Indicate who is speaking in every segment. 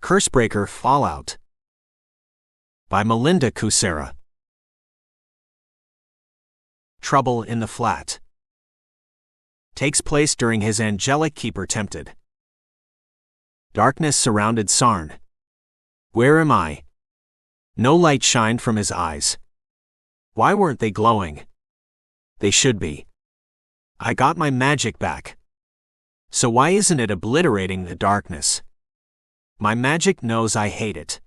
Speaker 1: Cursebreaker Fallout by Melinda Kucera. Trouble in the Flat takes place during his angelic keeper tempted. Darkness surrounded Sarn. Where am I? No light shined from his eyes. Why weren't they glowing? They should be. I got my magic back. So why isn't it obliterating the darkness? My magic knows I hate it.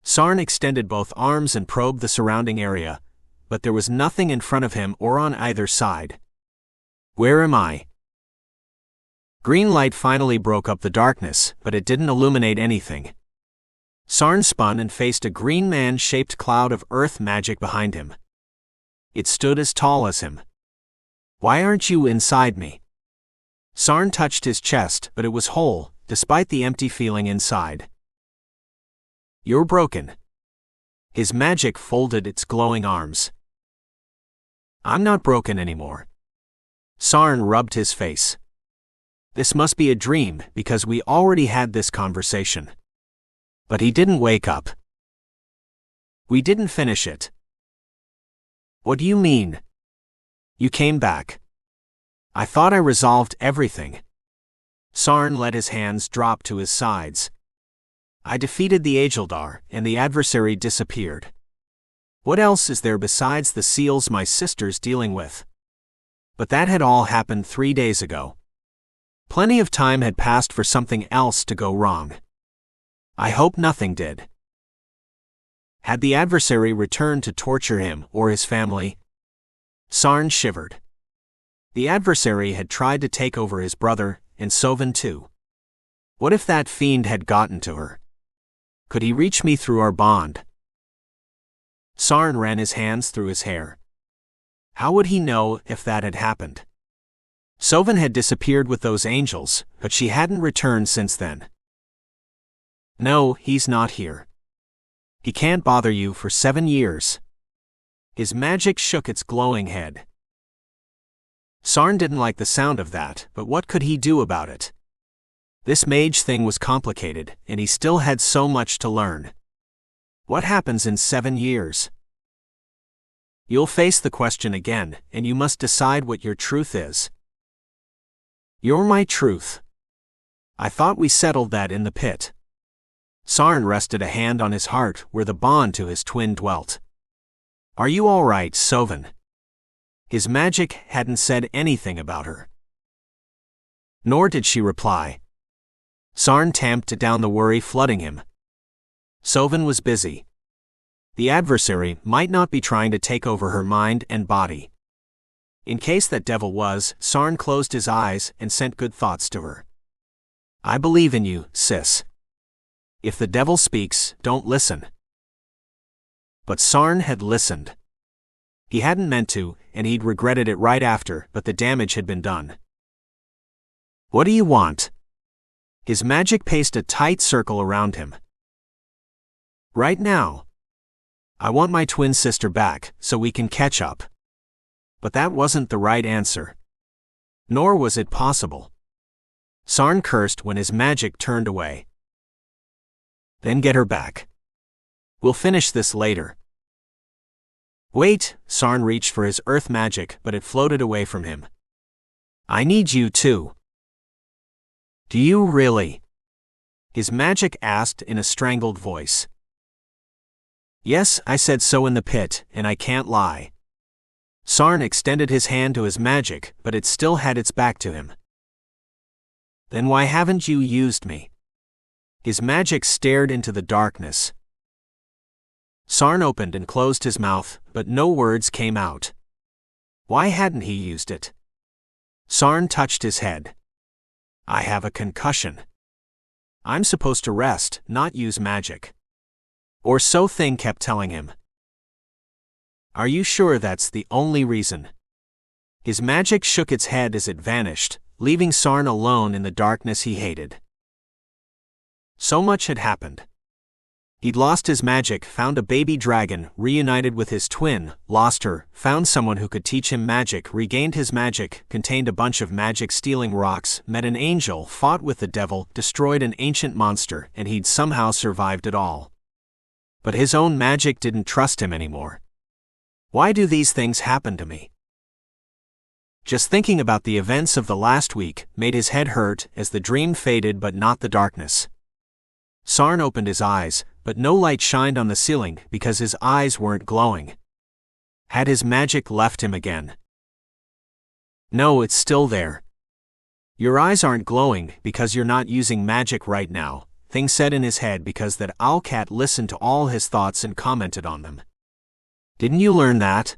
Speaker 1: Sarn extended both arms and probed the surrounding area, but there was nothing in front of him or on either side. Where am I? Green light finally broke up the darkness, but it didn't illuminate anything. Sarn spun and faced a green man-shaped cloud of earth magic behind him. It stood as tall as him. Why aren't you inside me? Sarn touched his chest, but it was whole, despite the empty feeling inside. You're broken. His magic folded its glowing arms. I'm not broken anymore. Sarn rubbed his face. This must be a dream, because we already had this conversation. But he didn't wake up. We didn't finish it. What do you mean? You came back. I thought I resolved everything. Sarn let his hands drop to his sides. I defeated the Angelic, and the adversary disappeared. What else is there besides the seals my sister's dealing with? But that had all happened 3 days ago. Plenty of time had passed for something else to go wrong. I hope nothing did. Had the adversary returned to torture him or his family? Sarn shivered. The adversary had tried to take over his brother, and Sovan too. What if that fiend had gotten to her? Could he reach me through our bond? Sarn ran his hands through his hair. How would he know if that had happened? Sovan had disappeared with those angels, but she hadn't returned since then. No, he's not here. He can't bother you for 7 years. His magic shook its glowing head. Sarn didn't like the sound of that, but what could he do about it? This mage thing was complicated, and he still had so much to learn. What happens in 7 years? You'll face the question again, and you must decide what your truth is. You're my truth. I thought we settled that in the pit. Sarn rested a hand on his heart where the bond to his twin dwelt. Are you all right, Sovan? His magic hadn't said anything about her. Nor did she reply. Sarn tamped down the worry flooding him. Sovan was busy. The adversary might not be trying to take over her mind and body. In case that devil was, Sarn closed his eyes and sent good thoughts to her. I believe in you, sis. If the devil speaks, don't listen. But Sarn had listened. He hadn't meant to, and he'd regretted it right after, but the damage had been done. What do you want? His magic paced a tight circle around him. Right now. I want my twin sister back, so we can catch up. But that wasn't the right answer. Nor was it possible. Sarn cursed when his magic turned away. Then get her back. We'll finish this later. Wait, Sarn reached for his earth magic, but it floated away from him. I need you too. Do you really? His magic asked in a strangled voice. Yes, I said so in the pit, and I can't lie. Sarn extended his hand to his magic, but it still had its back to him. Then why haven't you used me? His magic stared into the darkness. Sarn opened and closed his mouth, but no words came out. Why hadn't he used it? Sarn touched his head. I have a concussion. I'm supposed to rest, not use magic. Or so Thing kept telling him. Are you sure that's the only reason? His magic shook its head as it vanished, leaving Sarn alone in the darkness he hated. So much had happened. He'd lost his magic, found a baby dragon, reunited with his twin, lost her, found someone who could teach him magic, regained his magic, contained a bunch of magic-stealing rocks, met an angel, fought with the devil, destroyed an ancient monster, and he'd somehow survived it all. But his own magic didn't trust him anymore. Why do these things happen to me? Just thinking about the events of the last week made his head hurt as the dream faded, but not the darkness. Sarn opened his eyes, but no light shined on the ceiling because his eyes weren't glowing. Had his magic left him again? No, it's still there. Your eyes aren't glowing because you're not using magic right now, Thing said in his head because that owlcat listened to all his thoughts and commented on them. Didn't you learn that?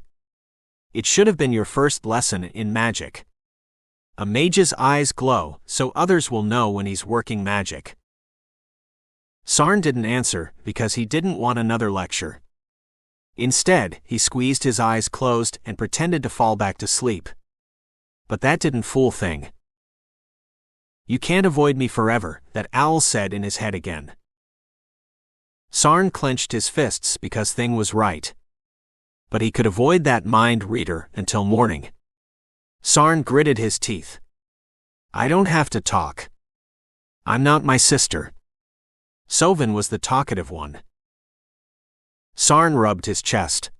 Speaker 1: It should have been your first lesson in magic. A mage's eyes glow, so others will know when he's working magic. Sarn didn't answer because he didn't want another lecture. Instead, he squeezed his eyes closed and pretended to fall back to sleep. But that didn't fool Thing. You can't avoid me forever, that owl said in his head again. Sarn clenched his fists because Thing was right. But he could avoid that mind reader until morning. Sarn gritted his teeth. I don't have to talk. I'm not my sister. Sovan was the talkative one. Sarn rubbed his chest.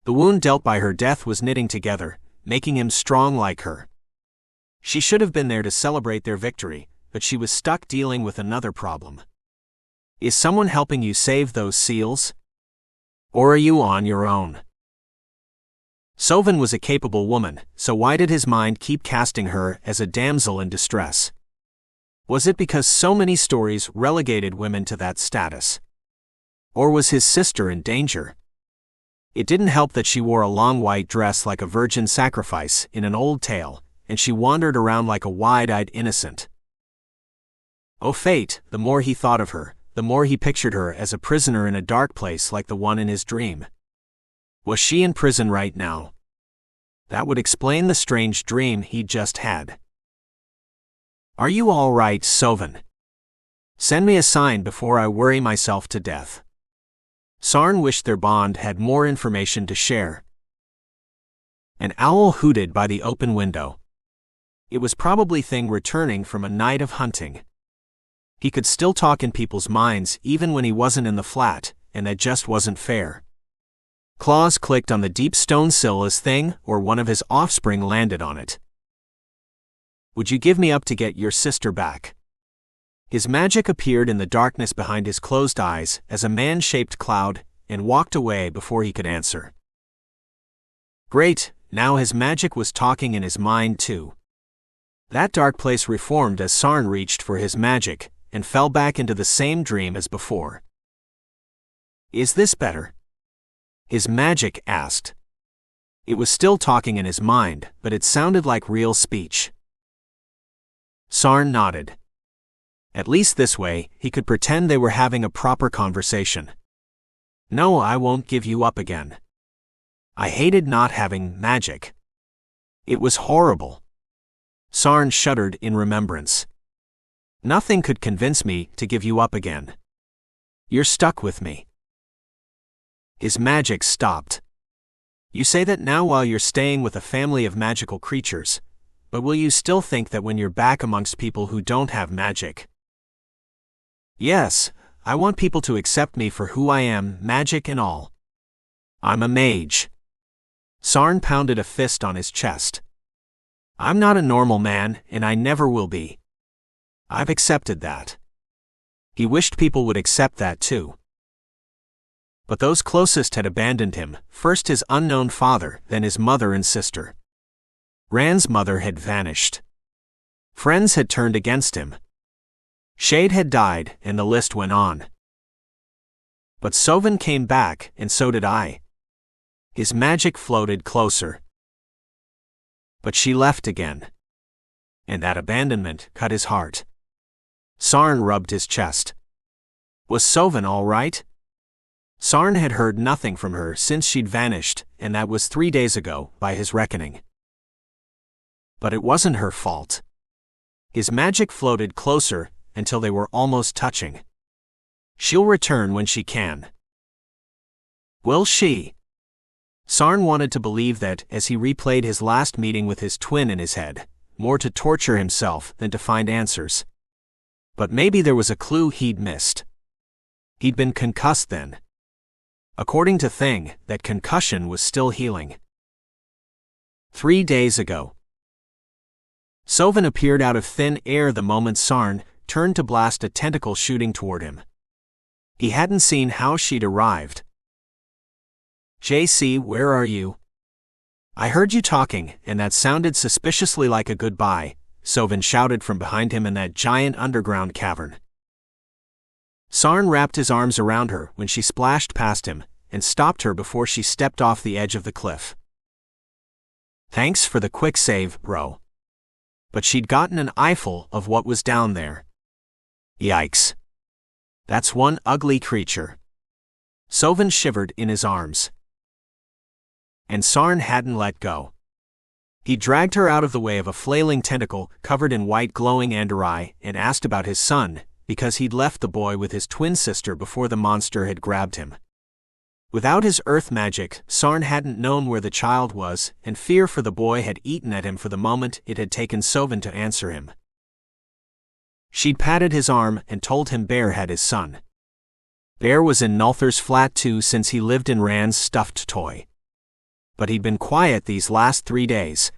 Speaker 1: The wound dealt by her death was knitting together, making him strong like her. She should have been there to celebrate their victory, but she was stuck dealing with another problem. Is someone helping you save those seals? Or are you on your own? Sovan was a capable woman, so why did his mind keep casting her as a damsel in distress? Was it because so many stories relegated women to that status? Or was his sister in danger? It didn't help that she wore a long white dress like a virgin sacrifice in an old tale, and she wandered around like a wide-eyed innocent. Oh fate, the more he thought of her, the more he pictured her as a prisoner in a dark place like the one in his dream. Was she in prison right now? That would explain the strange dream he'd just had. Are you all right, Sovan? Send me a sign before I worry myself to death. Sarn wished their bond had more information to share. An owl hooted by the open window. It was probably Thing returning from a night of hunting. He could still talk in people's minds even when he wasn't in the flat, and that just wasn't fair. Claws clicked on the deep stone sill as Thing or one of his offspring landed on it. Would you give me up to get your sister back? His magic appeared in the darkness behind his closed eyes as a man-shaped cloud and walked away before he could answer. Great, now his magic was talking in his mind too. That dark place reformed as Sarn reached for his magic and fell back into the same dream as before. Is this better? His magic asked. It was still talking in his mind, but it sounded like real speech. Sarn nodded. At least this way, he could pretend they were having a proper conversation. No, I won't give you up again. I hated not having magic. It was horrible. Sarn shuddered in remembrance. Nothing could convince me to give you up again. You're stuck with me. His magic stopped. You say that now while you're staying with a family of magical creatures, but will you still think that when you're back amongst people who don't have magic? Yes, I want people to accept me for who I am, magic and all. I'm a mage. Sarn pounded a fist on his chest. I'm not a normal man, and I never will be. I've accepted that. He wished people would accept that too. But those closest had abandoned him, first his unknown father, then his mother and sister. Rand's mother had vanished. Friends had turned against him. Shade had died, and the list went on. But Sovan came back, and so did I. His magic floated closer. But she left again. And that abandonment cut his heart. Sarn rubbed his chest. Was Sovan all right? Sarn had heard nothing from her since she'd vanished, and that was 3 days ago, by his reckoning. But it wasn't her fault. His magic floated closer until they were almost touching. She'll return when she can. Will she? Sarn wanted to believe that, as he replayed his last meeting with his twin in his head, more to torture himself than to find answers. But maybe there was a clue he'd missed. He'd been concussed then. According to Thing, that concussion was still healing. 3 days ago. Sovan appeared out of thin air the moment Sarn turned to blast a tentacle shooting toward him. He hadn't seen how she'd arrived. JC, where are you? I heard you talking, and that sounded suspiciously like a goodbye, Sovan shouted from behind him in that giant underground cavern. Sarn wrapped his arms around her when she splashed past him and stopped her before she stepped off the edge of the cliff. Thanks for the quick save, bro. But she'd gotten an eyeful of what was down there. Yikes. That's one ugly creature. Sovan shivered in his arms. And Sarn hadn't let go. He dragged her out of the way of a flailing tentacle covered in white glowing anderi and asked about his son, because he'd left the boy with his twin sister before the monster had grabbed him. Without his earth magic, Sarn hadn't known where the child was, and fear for the boy had eaten at him for the moment it had taken Sovan to answer him. She'd patted his arm and told him Bear had his son. Bear was in Nulthur's flat too since he lived in Rand's stuffed toy. But he'd been quiet these last 3 days.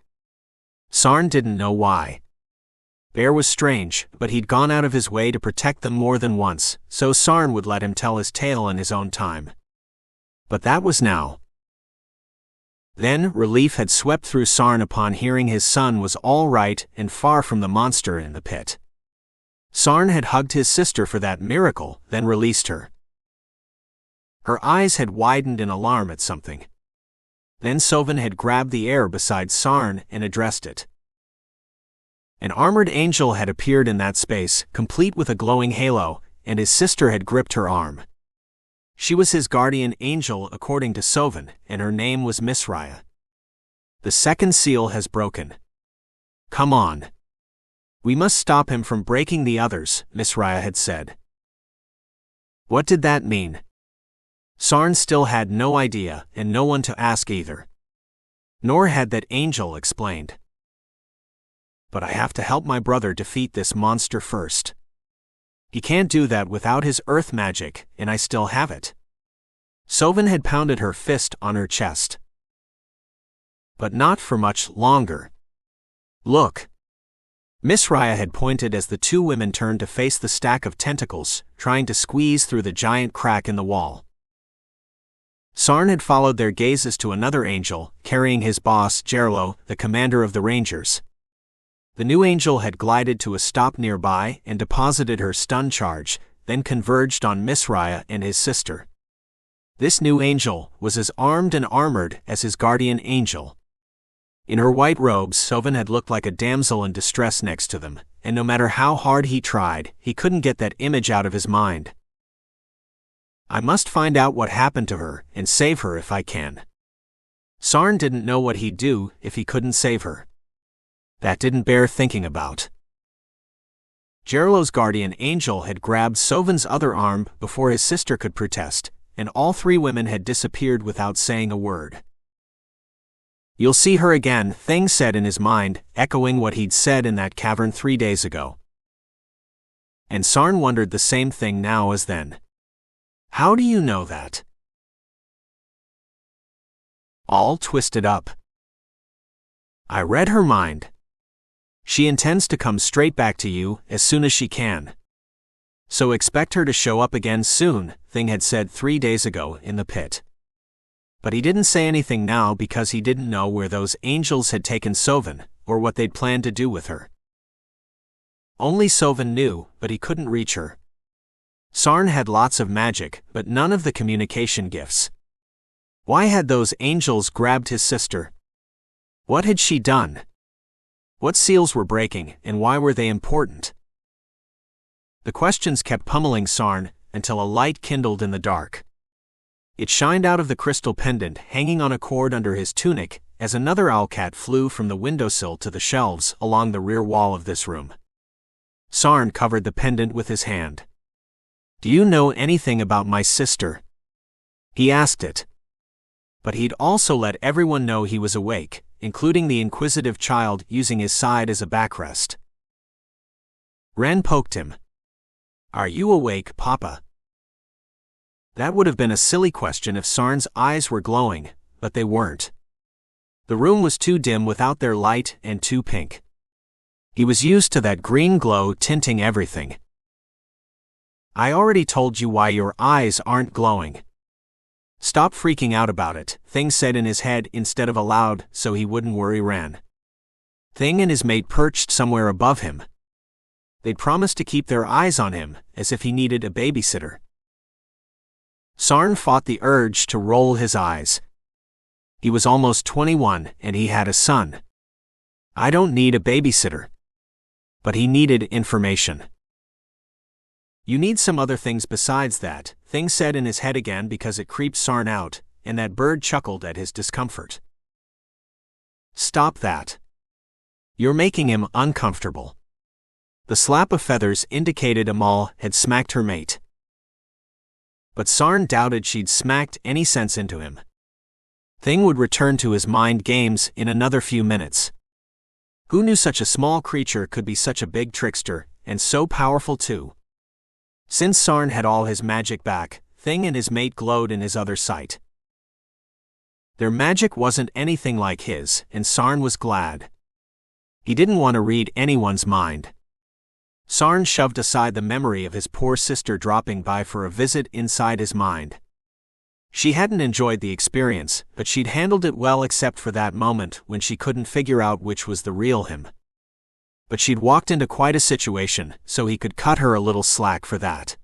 Speaker 1: Sarn didn't know why. Bear was strange, but he'd gone out of his way to protect them more than once, so Sarn would let him tell his tale in his own time. But that was now. Then relief had swept through Sarn upon hearing his son was all right and far from the monster in the pit. Sarn had hugged his sister for that miracle, then released her. Her eyes had widened in alarm at something. Then Sovan had grabbed the air beside Sarn and addressed it. An armored angel had appeared in that space, complete with a glowing halo, and his sister had gripped her arm. She was his guardian angel according to Sovan, and her name was Misraya. The second seal has broken. Come on. We must stop him from breaking the others, Misraya had said. What did that mean? Sarn still had no idea, and no one to ask either. Nor had that angel explained. But I have to help my brother defeat this monster first. He can't do that without his earth magic, and I still have it. Sovan had pounded her fist on her chest. But not for much longer. Look. Misraya had pointed as the two women turned to face the stack of tentacles, trying to squeeze through the giant crack in the wall. Sarn had followed their gazes to another angel, carrying his boss, Gerlo, the commander of the Rangers. The new angel had glided to a stop nearby and deposited her stun charge, then converged on Misraya and his sister. This new angel was as armed and armored as his guardian angel. In her white robes, Sovan had looked like a damsel in distress next to them, and no matter how hard he tried, he couldn't get that image out of his mind. I must find out what happened to her and save her if I can. Sarn didn't know what he'd do if he couldn't save her. That didn't bear thinking about. Gerlo's guardian angel had grabbed Sovan's other arm before his sister could protest, and all three women had disappeared without saying a word. You'll see her again, Thing said in his mind, echoing what he'd said in that cavern 3 days ago. And Sarn wondered the same thing now as then. How do you know that? All twisted up. I read her mind. She intends to come straight back to you as soon as she can. So expect her to show up again soon, Thing had said 3 days ago in the pit. But he didn't say anything now because he didn't know where those angels had taken Sovan, or what they'd planned to do with her. Only Sovan knew, but he couldn't reach her. Sarn had lots of magic, but none of the communication gifts. Why had those angels grabbed his sister? What had she done? What seals were breaking, and why were they important? The questions kept pummeling Sarn until a light kindled in the dark. It shined out of the crystal pendant hanging on a cord under his tunic as another owlcat flew from the windowsill to the shelves along the rear wall of this room. Sarn covered the pendant with his hand. Do you know anything about my sister? He asked it. But he'd also let everyone know he was awake, including the inquisitive child using his side as a backrest. Ren poked him. Are you awake, Papa? That would have been a silly question if Sarn's eyes were glowing, but they weren't. The room was too dim without their light and too pink. He was used to that green glow tinting everything. I already told you why your eyes aren't glowing. Stop freaking out about it, Thing said in his head instead of aloud so he wouldn't worry Ren. Thing and his mate perched somewhere above him. They'd promised to keep their eyes on him, as if he needed a babysitter. Sarn fought the urge to roll his eyes. He was almost 21 and he had a son. I don't need a babysitter. But he needed information. You need some other things besides that, Thing said in his head again because it creeped Sarn out, and that bird chuckled at his discomfort. Stop that. You're making him uncomfortable. The slap of feathers indicated Amal had smacked her mate. But Sarn doubted she'd smacked any sense into him. Thing would return to his mind games in another few minutes. Who knew such a small creature could be such a big trickster, and so powerful too? Since Sarn had all his magic back, Thing and his mate glowed in his other sight. Their magic wasn't anything like his, and Sarn was glad. He didn't want to read anyone's mind. Sarn shoved aside the memory of his poor sister dropping by for a visit inside his mind. She hadn't enjoyed the experience, but she'd handled it well except for that moment when she couldn't figure out which was the real him. But she'd walked into quite a situation, so he could cut her a little slack for that.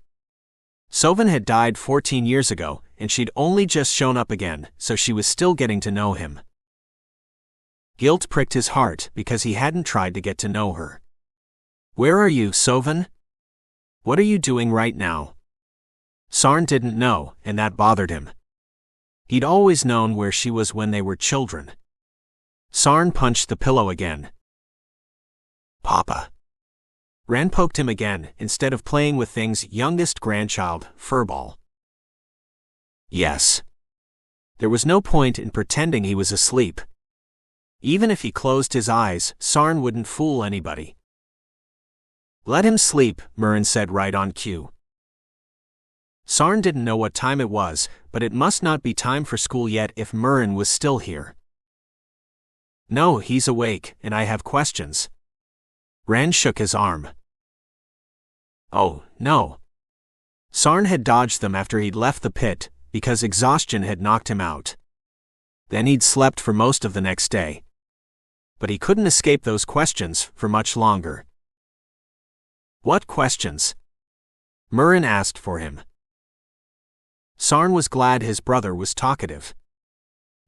Speaker 1: Sovan had died 14 years ago, and she'd only just shown up again, so she was still getting to know him. Guilt pricked his heart because he hadn't tried to get to know her. Where are you, Sovan? What are you doing right now? Sarn didn't know, and that bothered him. He'd always known where she was when they were children. Sarn punched the pillow again. Papa. Ren poked him again, instead of playing with Thing's youngest grandchild, Furball. Yes. There was no point in pretending he was asleep. Even if he closed his eyes, Sarn wouldn't fool anybody. Let him sleep, Murren said right on cue. Sarn didn't know what time it was, but it must not be time for school yet if Murren was still here. No, he's awake, and I have questions. Ren shook his arm. Oh, no. Sarn had dodged them after he'd left the pit, because exhaustion had knocked him out. Then he'd slept for most of the next day. But he couldn't escape those questions for much longer. What questions? Murren asked for him. Sarn was glad his brother was talkative.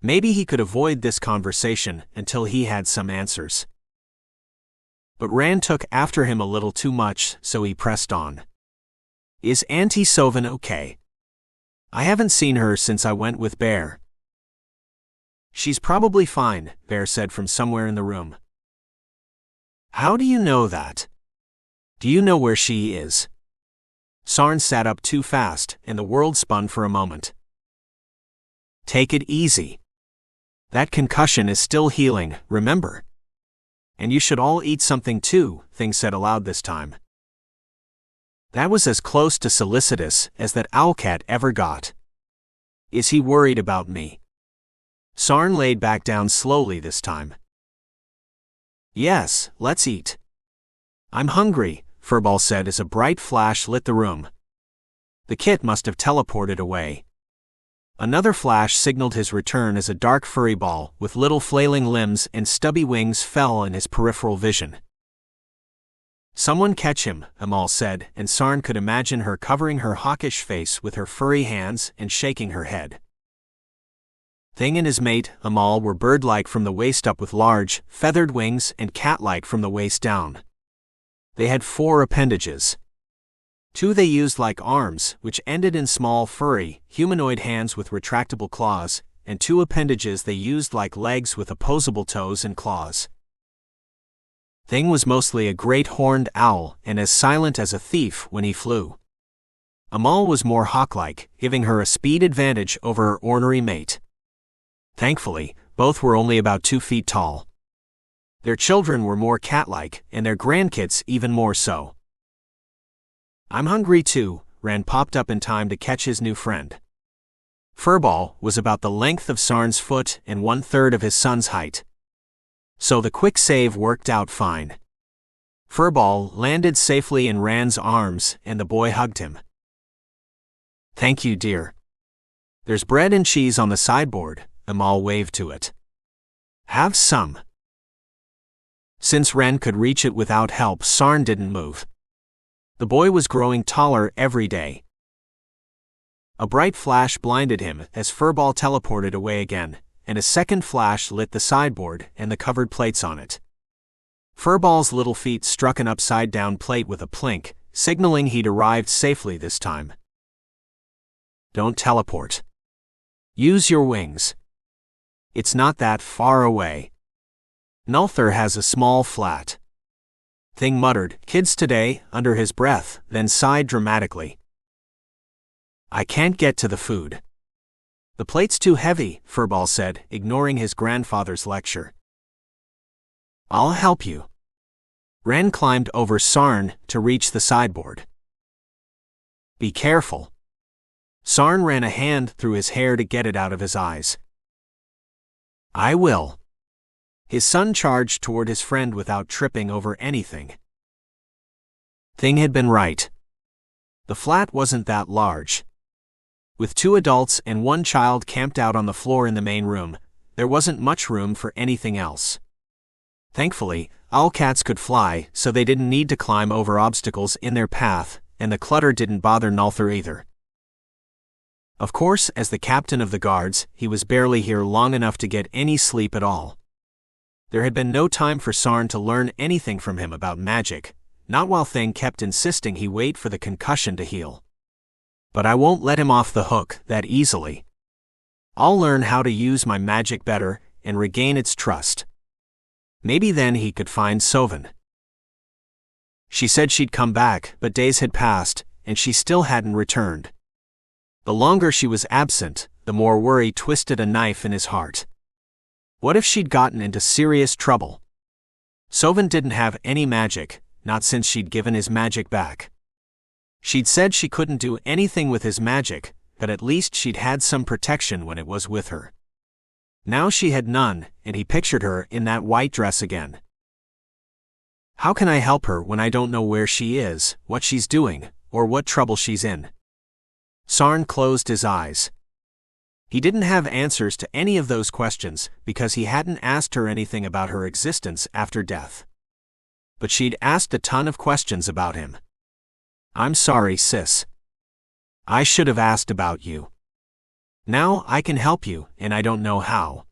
Speaker 1: Maybe he could avoid this conversation until he had some answers. But Ren took after him a little too much, so he pressed on. Is Auntie Sovan okay? I haven't seen her since I went with Bear. She's probably fine, Bear said from somewhere in the room. How do you know that? Do you know where she is? Sarn sat up too fast, and the world spun for a moment. Take it easy. That concussion is still healing, remember? And you should all eat something too, Thing said aloud this time. That was as close to solicitous as that owlcat ever got. Is he worried about me? Sarn laid back down slowly this time. Yes, let's eat. I'm hungry, Furball said as a bright flash lit the room. The kit must have teleported away. Another flash signaled his return as a dark furry ball with little flailing limbs and stubby wings fell in his peripheral vision. Someone catch him, Amal said, and Sarn could imagine her covering her hawkish face with her furry hands and shaking her head. Thing and his mate, Amal, were bird-like from the waist up with large, feathered wings and cat-like from the waist down. They had 4 appendages. 2 they used like arms, which ended in small furry, humanoid hands with retractable claws, and 2 appendages they used like legs with opposable toes and claws. Thing was mostly a great horned owl and as silent as a thief when he flew. Amal was more hawk-like, giving her a speed advantage over her ornery mate. Thankfully, both were only about 2 feet tall. Their children were more cat-like, and their grandkids even more so. "I'm hungry too," Ran popped up in time to catch his new friend. Furball was about the length of Sarn's foot and 1/3 of his son's height. So the quick save worked out fine. Furball landed safely in Ran's arms, and the boy hugged him. "Thank you, dear. There's bread and cheese on the sideboard," Amal waved to it. "Have some." Since Ren could reach it without help, Sarn didn't move. The boy was growing taller every day. A bright flash blinded him as Furball teleported away again, and a second flash lit the sideboard and the covered plates on it. Furball's little feet struck an upside-down plate with a plink, signaling he'd arrived safely this time. "Don't teleport. Use your wings. It's not that far away. Nulthur has a small flat." Thing muttered, "Kids today," under his breath, then sighed dramatically. "I can't get to the food." "The plate's too heavy," Furball said, ignoring his grandfather's lecture. "I'll help you." Ren climbed over Sarn to reach the sideboard. "Be careful." Sarn ran a hand through his hair to get it out of his eyes. "I will." His son charged toward his friend without tripping over anything. Thing had been right. The flat wasn't that large. With 2 adults and 1 child camped out on the floor in the main room, there wasn't much room for anything else. Thankfully, owlcats could fly, so they didn't need to climb over obstacles in their path, and the clutter didn't bother Nulthur either. Of course, as the captain of the guards, he was barely here long enough to get any sleep at all. There had been no time for Sarn to learn anything from him about magic, not while Thing kept insisting he wait for the concussion to heal. But I won't let him off the hook that easily. I'll learn how to use my magic better and regain its trust. Maybe then he could find Sovan. She said she'd come back, but days had passed, and she still hadn't returned. The longer she was absent, the more worry twisted a knife in his heart. What if she'd gotten into serious trouble? Sovan didn't have any magic, not since she'd given his magic back. She'd said she couldn't do anything with his magic, but at least she'd had some protection when it was with her. Now she had none, and he pictured her in that white dress again. How can I help her when I don't know where she is, what she's doing, or what trouble she's in? Sarn closed his eyes. He didn't have answers to any of those questions because he hadn't asked her anything about her existence after death. But she'd asked a ton of questions about him. "I'm sorry, sis. I should have asked about you. Now I can help you, and I don't know how."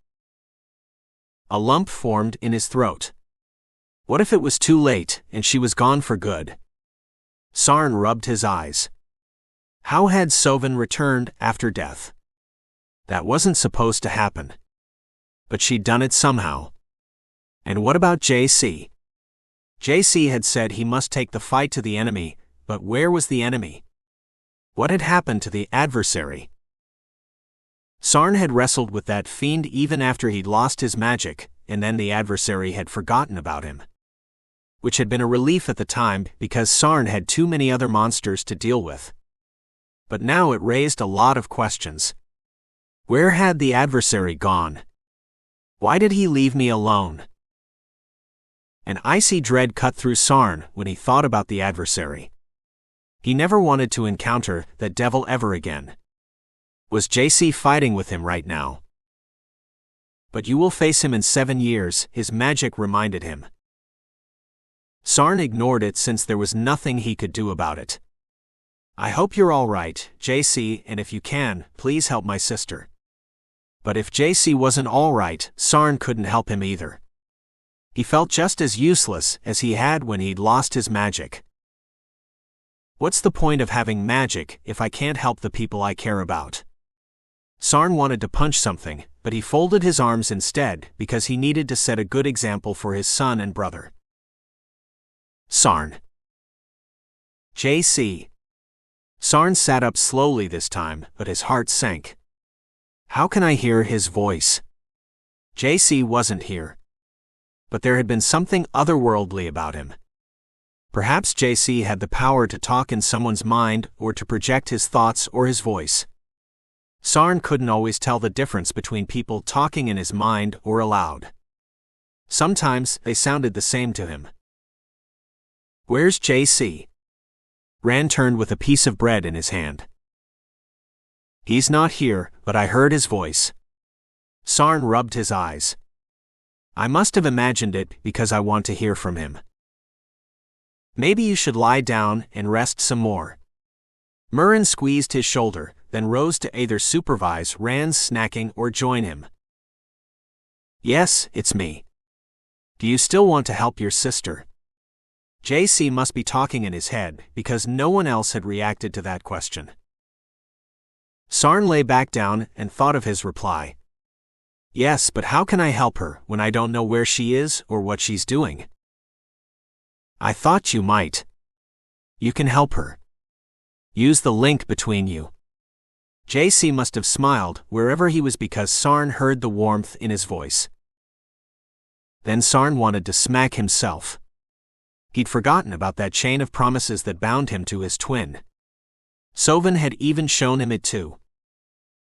Speaker 1: A lump formed in his throat. What if it was too late and she was gone for good? Sarn rubbed his eyes. How had Sovan returned after death? That wasn't supposed to happen. But she'd done it somehow. And what about JC? JC had said he must take the fight to the enemy, but where was the enemy? What had happened to the adversary? Sarn had wrestled with that fiend even after he'd lost his magic, and then the adversary had forgotten about him. Which had been a relief at the time because Sarn had too many other monsters to deal with. But now it raised a lot of questions. Where had the adversary gone? Why did he leave me alone? An icy dread cut through Sarn when he thought about the adversary. He never wanted to encounter that devil ever again. Was JC fighting with him right now? But you will face him in 7 years, his magic reminded him. Sarn ignored it since there was nothing he could do about it. I hope you're all right, JC, and if you can, please help my sister. But if JC wasn't all right, Sarn couldn't help him either. He felt just as useless as he had when he'd lost his magic. What's the point of having magic if I can't help the people I care about? Sarn wanted to punch something, but he folded his arms instead because he needed to set a good example for his son and brother. Sarn. JC. Sarn sat up slowly this time, but his heart sank. How can I hear his voice? JC wasn't here. But there had been something otherworldly about him. Perhaps JC had the power to talk in someone's mind or to project his thoughts or his voice. Sarn couldn't always tell the difference between people talking in his mind or aloud. Sometimes they sounded the same to him. Where's JC? Rand turned with a piece of bread in his hand. He's not here, but I heard his voice. Sarn rubbed his eyes. I must have imagined it because I want to hear from him. Maybe you should lie down and rest some more. Murren squeezed his shoulder, then rose to either supervise Rand's snacking or join him. Yes, it's me. Do you still want to help your sister? JC must be talking in his head because no one else had reacted to that question. Sarn lay back down and thought of his reply. Yes, but how can I help her when I don't know where she is or what she's doing? I thought you might. You can help her. Use the link between you. JC must have smiled wherever he was because Sarn heard the warmth in his voice. Then Sarn wanted to smack himself. He'd forgotten about that chain of promises that bound him to his twin. Sovan had even shown him it too.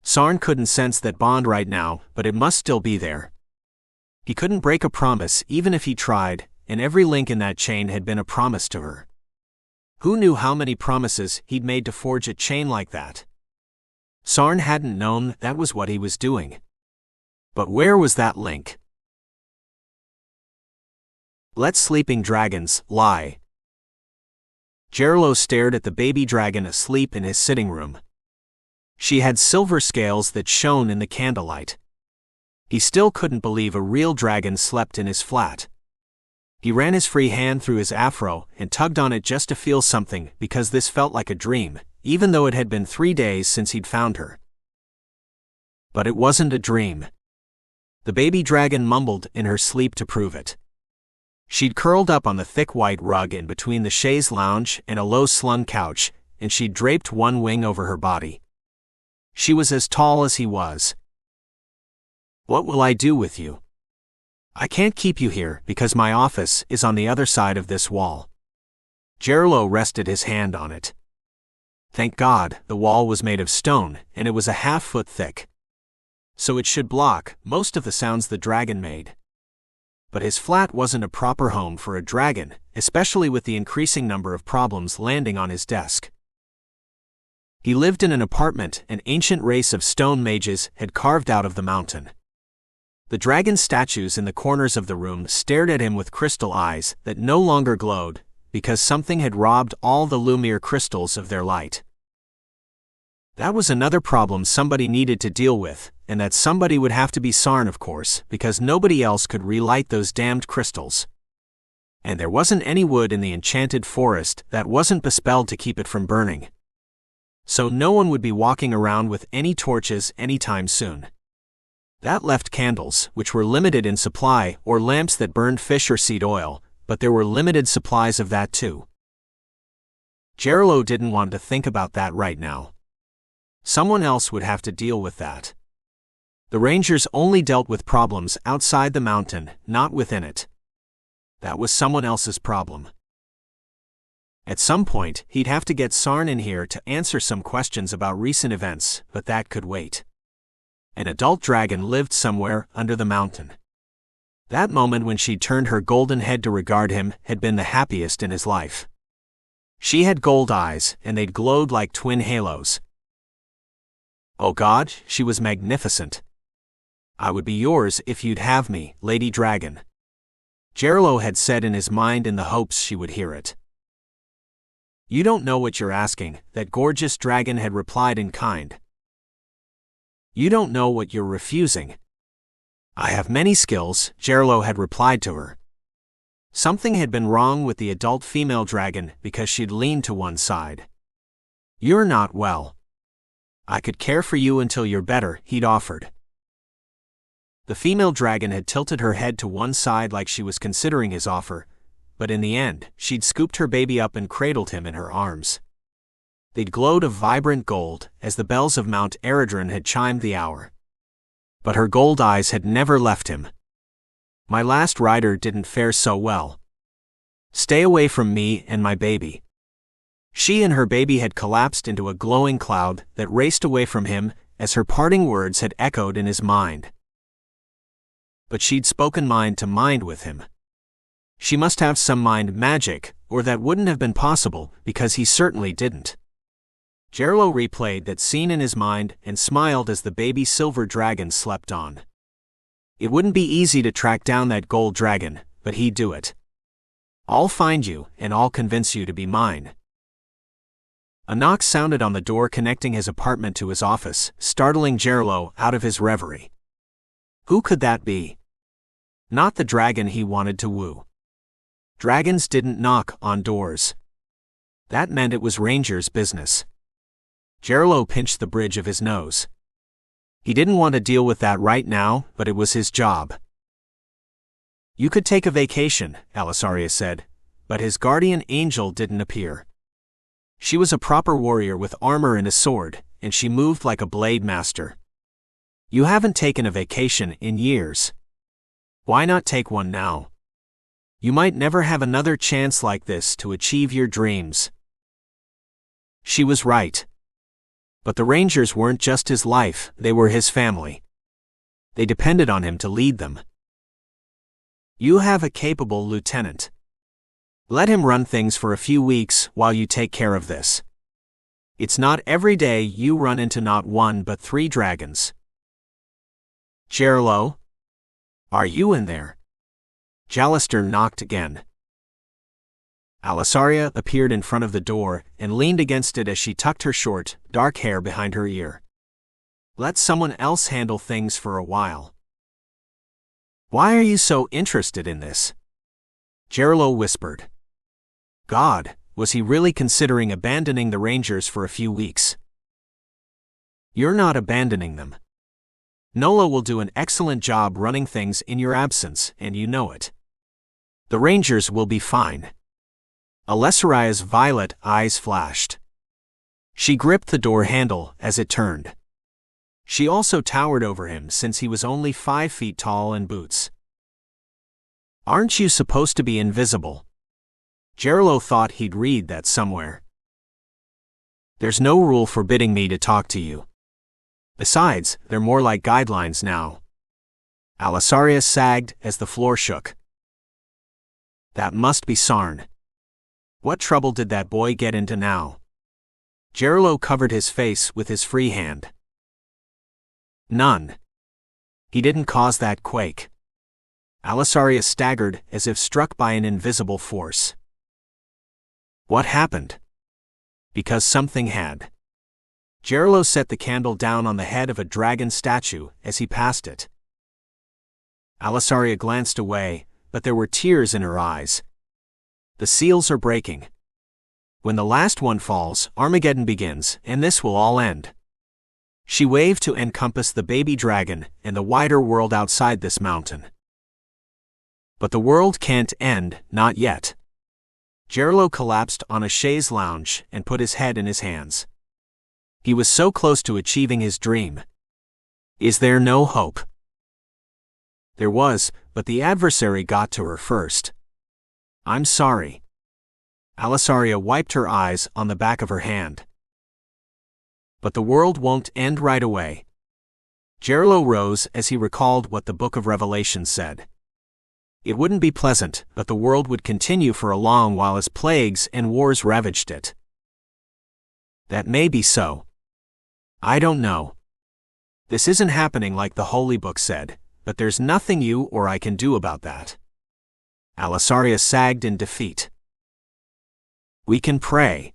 Speaker 1: Sarn couldn't sense that bond right now, but it must still be there. He couldn't break a promise even if he tried, and every link in that chain had been a promise to her. Who knew how many promises he'd made to forge a chain like that? Sarn hadn't known that was what he was doing. But where was that link? Let sleeping dragons lie. Gerlo stared at the baby dragon asleep in his sitting room. She had silver scales that shone in the candlelight. He still couldn't believe a real dragon slept in his flat. He ran his free hand through his afro and tugged on it just to feel something because this felt like a dream, even though it had been 3 days since he'd found her. But it wasn't a dream. The baby dragon mumbled in her sleep to prove it. She'd curled up on the thick white rug in between the chaise lounge and a low-slung couch, and she'd draped one wing over her body. She was as tall as he was. What will I do with you? I can't keep you here because my office is on the other side of this wall. Gerlo rested his hand on it. Thank God, the wall was made of stone, and it was a half-foot thick. So it should block most of the sounds the dragon made. But his flat wasn't a proper home for a dragon, especially with the increasing number of problems landing on his desk. He lived in an apartment an ancient race of stone mages had carved out of the mountain. The dragon statues in the corners of the room stared at him with crystal eyes that no longer glowed, because something had robbed all the Lumiere crystals of their light. That was another problem somebody needed to deal with, and that somebody would have to be Sarn, of course, because nobody else could relight those damned crystals. And there wasn't any wood in the enchanted forest that wasn't bespelled to keep it from burning. So no one would be walking around with any torches anytime soon. That left candles, which were limited in supply, or lamps that burned fish or seed oil, but there were limited supplies of that too. Gerlo didn't want to think about that right now. Someone else would have to deal with that. The Rangers only dealt with problems outside the mountain, not within it. That was someone else's problem. At some point, he'd have to get Sarn in here to answer some questions about recent events, but that could wait. An adult dragon lived somewhere under the mountain. That moment when she turned her golden head to regard him had been the happiest in his life. She had gold eyes, and they'd glowed like twin halos. Oh God, she was magnificent. I would be yours if you'd have me, Lady Dragon. Gerlo had said in his mind in the hopes she would hear it. You don't know what you're asking, that gorgeous dragon had replied in kind. You don't know what you're refusing. I have many skills, Gerlo had replied to her. Something had been wrong with the adult female dragon because she'd leaned to one side. You're not well. I could care for you until you're better, he'd offered. The female dragon had tilted her head to one side like she was considering his offer, but in the end, she'd scooped her baby up and cradled him in her arms. They'd glowed a vibrant gold as the bells of Mount Eredron had chimed the hour. But her gold eyes had never left him. My last rider didn't fare so well. Stay away from me and my baby. She and her baby had collapsed into a glowing cloud that raced away from him as her parting words had echoed in his mind. But she'd spoken mind to mind with him. She must have some mind magic, or that wouldn't have been possible because he certainly didn't. Gerslow replayed that scene in his mind and smiled as the baby silver dragon slept on. It wouldn't be easy to track down that gold dragon, but he'd do it. I'll find you, and I'll convince you to be mine. A knock sounded on the door connecting his apartment to his office, startling Gerslow out of his reverie. Who could that be? Not the dragon he wanted to woo. Dragons didn't knock on doors. That meant it was Ranger's business. Gerslow pinched the bridge of his nose. He didn't want to deal with that right now, but it was his job. You could take a vacation, Alisaria said, but his guardian angel didn't appear. She was a proper warrior with armor and a sword, and she moved like a blade master. You haven't taken a vacation in years. Why not take one now? You might never have another chance like this to achieve your dreams. She was right. But the Rangers weren't just his life, they were his family. They depended on him to lead them. You have a capable lieutenant. Let him run things for a few weeks while you take care of this. It's not every day you run into not one but 3 dragons. Gerslow? Are you in there? Jallister knocked again. Alisaria appeared in front of the door and leaned against it as she tucked her short, dark hair behind her ear. Let someone else handle things for a while. Why are you so interested in this? Gerslow whispered. God, was he really considering abandoning the Rangers for a few weeks? You're not abandoning them. Nola will do an excellent job running things in your absence, and you know it. The Rangers will be fine. Alisaria's violet eyes flashed. She gripped the door handle as it turned. She also towered over him since he was only 5 feet tall in boots. Aren't you supposed to be invisible? Gerslow thought he'd read that somewhere. There's no rule forbidding me to talk to you. Besides, they're more like guidelines now. Alisaria sagged as the floor shook. That must be Sarn. What trouble did that boy get into now? Gerslow covered his face with his free hand. None. He didn't cause that quake. Alisaria staggered as if struck by an invisible force. What happened? Because something had. Gerslow set the candle down on the head of a dragon statue as he passed it. Alisaria glanced away, but there were tears in her eyes. The seals are breaking. When the last one falls, Armageddon begins, and this will all end. She waved to encompass the baby dragon and the wider world outside this mountain. But the world can't end, not yet. Gerslow collapsed on a chaise lounge and put his head in his hands. He was so close to achieving his dream. Is there no hope? There was, but the adversary got to her first. I'm sorry. Alisaria wiped her eyes on the back of her hand. But the world won't end right away. Gerslow rose as he recalled what the Book of Revelation said. It wouldn't be pleasant, but the world would continue for a long while as plagues and wars ravaged it. That may be so. I don't know. This isn't happening like the Holy Book said, but there's nothing you or I can do about that. Alisaria sagged in defeat. We can pray.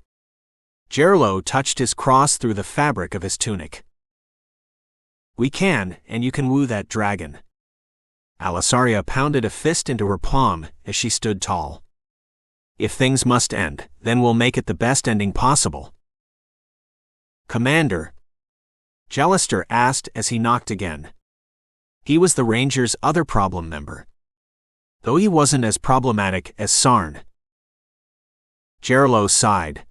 Speaker 1: Gerslow touched his cross through the fabric of his tunic. We can, and you can woo that dragon. Alisaria pounded a fist into her palm as she stood tall. If things must end, then we'll make it the best ending possible. Commander? Jallister asked as he knocked again. He was the Rangers' other problem member. Though he wasn't as problematic as Sarn. Gerslow sighed.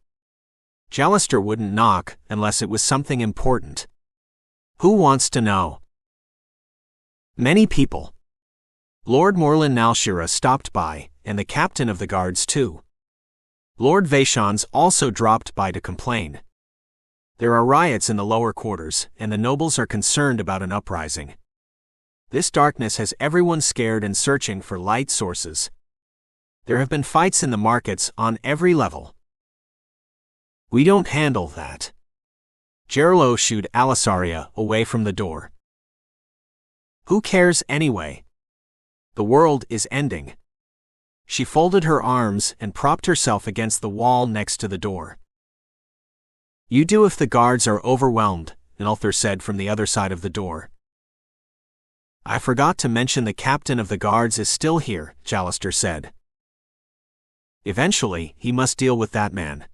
Speaker 1: Jallister wouldn't knock unless it was something important. Who wants to know? Many people. Lord Morland Nalshira stopped by, and the captain of the guards too. Lord Vaishans also dropped by to complain. There are riots in the lower quarters, and the nobles are concerned about an uprising. This darkness has everyone scared and searching for light sources. There have been fights in the markets on every level. We don't handle that. Gerlo shooed Alisaria away from the door. Who cares anyway? The world is ending. She folded her arms and propped herself against the wall next to the door. You do if the guards are overwhelmed, Nalthur said from the other side of the door. I forgot to mention the captain of the guards is still here, Jallister said. Eventually, he must deal with that man.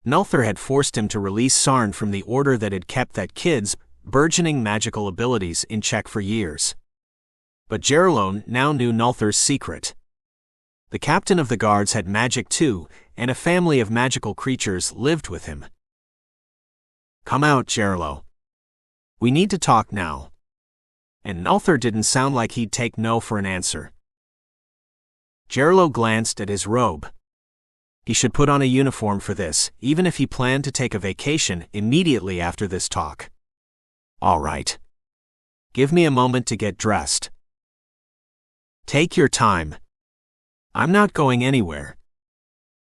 Speaker 1: Nalthur had forced him to release Sarn from the order that had kept that kid's burgeoning magical abilities in check for years. But Gerlone now knew Nalthur's secret. The captain of the guards had magic too, and a family of magical creatures lived with him. Come out, Gerlo. We need to talk now. And Nalthur didn't sound like he'd take no for an answer. Gerlo glanced at his robe. He should put on a uniform for this, even if he planned to take a vacation immediately after this talk. All right. Give me a moment to get dressed. Take your time. I'm not going anywhere.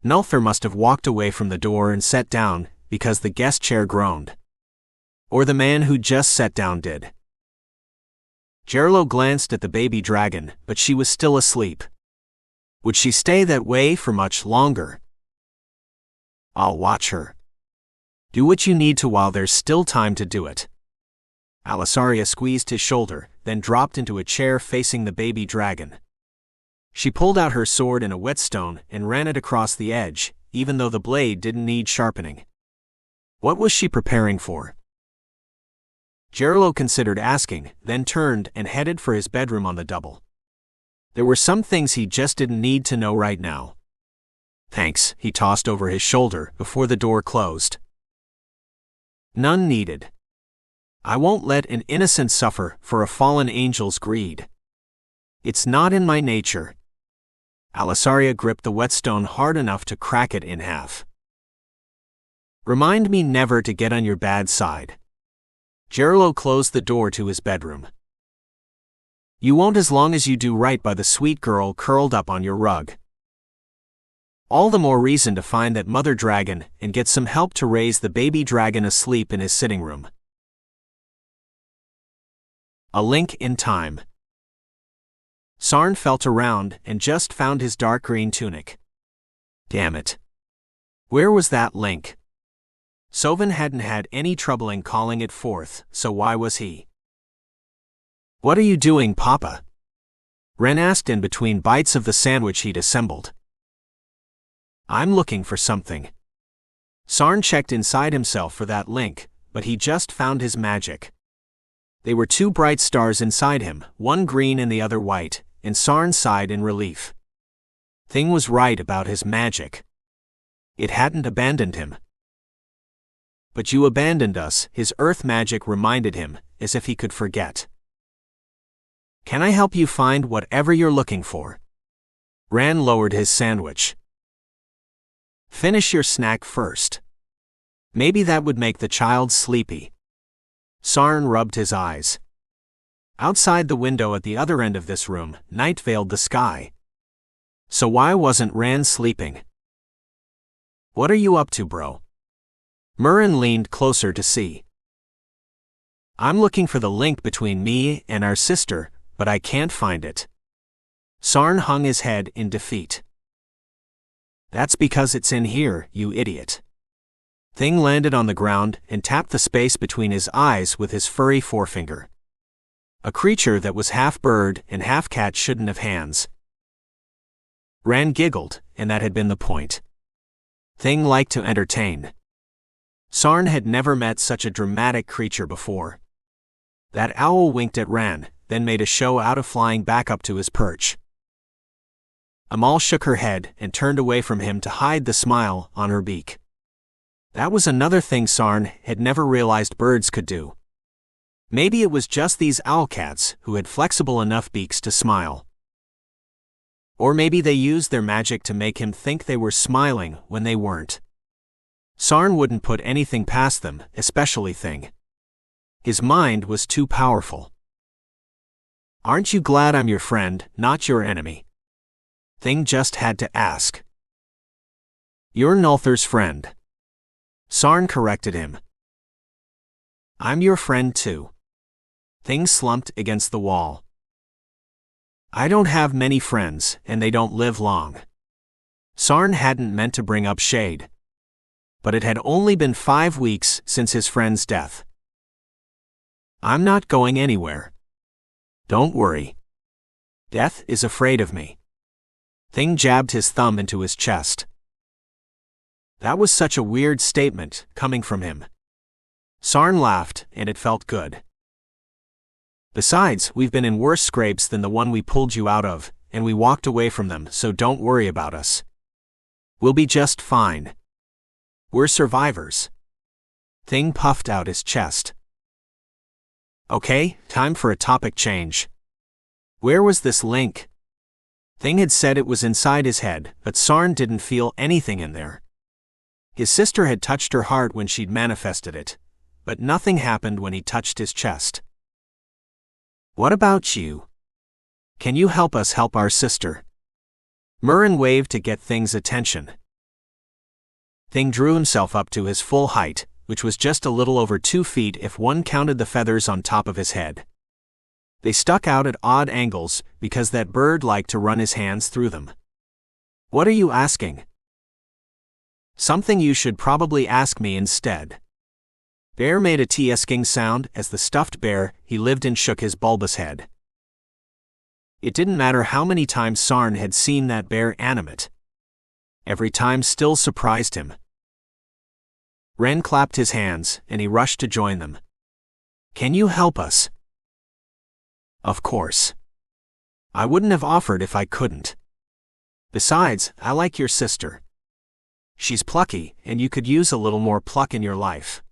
Speaker 1: Nalthur must have walked away from the door and sat down, because the guest chair groaned. Or the man who just sat down did. Gerlo glanced at the baby dragon, but she was still asleep. Would she stay that way for much longer? I'll watch her. Do what you need to while there's still time to do it. Alisaria squeezed his shoulder, then dropped into a chair facing the baby dragon. She pulled out her sword and a whetstone and ran it across the edge, even though the blade didn't need sharpening. What was she preparing for? Gerlo considered asking, then turned and headed for his bedroom on the double. There were some things he just didn't need to know right now. Thanks, he tossed over his shoulder before the door closed. None needed. I won't let an innocent suffer for a fallen angel's greed. It's not in my nature. Alisaria gripped the whetstone hard enough to crack it in half. Remind me never to get on your bad side. Gerlo closed the door to his bedroom. You won't as long as you do right by the sweet girl curled up on your rug. All the more reason to find that mother dragon and get some help to raise the baby dragon asleep in his sitting room. A link in time. Sarn felt around and just found his dark green tunic. Damn it. Where was that link? Sovin hadn't had any trouble in calling it forth, so why was he? What are you doing, Papa? Ren asked in between bites of the sandwich he'd assembled. I'm looking for something. Sarn checked inside himself for that link, but he just found his magic. They were two bright stars inside him, one green and the other white, and Sarn sighed in relief. Thing was right about his magic. It hadn't abandoned him. But you abandoned us, his earth magic reminded him, as if he could forget. Can I help you find whatever you're looking for? Ran lowered his sandwich. Finish your snack first. Maybe that would make the child sleepy. Sarn rubbed his eyes. Outside the window at the other end of this room, night veiled the sky. So why wasn't Ran sleeping? What are you up to, bro? Murren leaned closer to see. I'm looking for the link between me and our sister, but I can't find it. Sarn hung his head in defeat. That's because it's in here, you idiot. Thing landed on the ground and tapped the space between his eyes with his furry forefinger. A creature that was half bird and half cat shouldn't have hands. Ran giggled, and that had been the point. Thing liked to entertain. Sarn had never met such a dramatic creature before. That owl winked at Ran, then made a show out of flying back up to his perch. Amal shook her head and turned away from him to hide the smile on her beak. That was another thing Sarn had never realized birds could do. Maybe it was just these owlcats who had flexible enough beaks to smile. Or maybe they used their magic to make him think they were smiling when they weren't. Sarn wouldn't put anything past them, especially Thing. His mind was too powerful. Aren't you glad I'm your friend, not your enemy? Thing just had to ask. You're Nulthur's friend. Sarn corrected him. I'm your friend too. Thing slumped against the wall. I don't have many friends, and they don't live long. Sarn hadn't meant to bring up shade. But it had only been 5 weeks since his friend's death. I'm not going anywhere. Don't worry. Death is afraid of me. Thing jabbed his thumb into his chest. That was such a weird statement, coming from him. Sarn laughed, and it felt good. Besides, we've been in worse scrapes than the one we pulled you out of, and we walked away from them, so don't worry about us. We'll be just fine. We're survivors. Thing puffed out his chest. Okay, time for a topic change. Where was this link? Thing had said it was inside his head, but Sarn didn't feel anything in there. His sister had touched her heart when she'd manifested it, but nothing happened when he touched his chest. What about you? Can you help us help our sister? Murren waved to get Thing's attention. Thing drew himself up to his full height, which was just a little over 2 feet if one counted the feathers on top of his head. They stuck out at odd angles because that bird liked to run his hands through them. What are you asking? Something you should probably ask me instead. Bear made a teasking sound as the stuffed bear he lived in shook his bulbous head. It didn't matter how many times Sarn had seen that bear animate. Every time still surprised him. Wren clapped his hands, and he rushed to join them. Can you help us? Of course. I wouldn't have offered if I couldn't. Besides, I like your sister. She's plucky, and you could use a little more pluck in your life.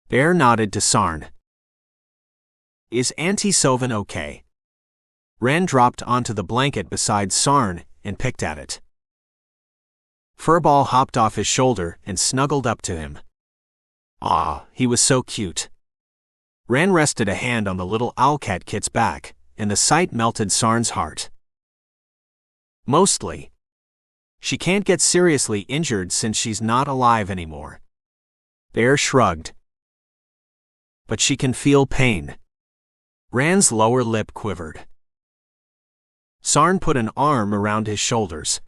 Speaker 1: Bear nodded to Sarn. Is Auntie Sovan okay? Wren dropped onto the blanket beside Sarn and picked at it. Furball hopped off his shoulder and snuggled up to him. Ah, he was so cute. Wren rested a hand on the little owlcat kit's back, and the sight melted Sarn's heart. Mostly. She can't get seriously injured since she's not alive anymore. Bear shrugged. But she can feel pain. Wren's lower lip quivered. Sarn put an arm around his shoulders.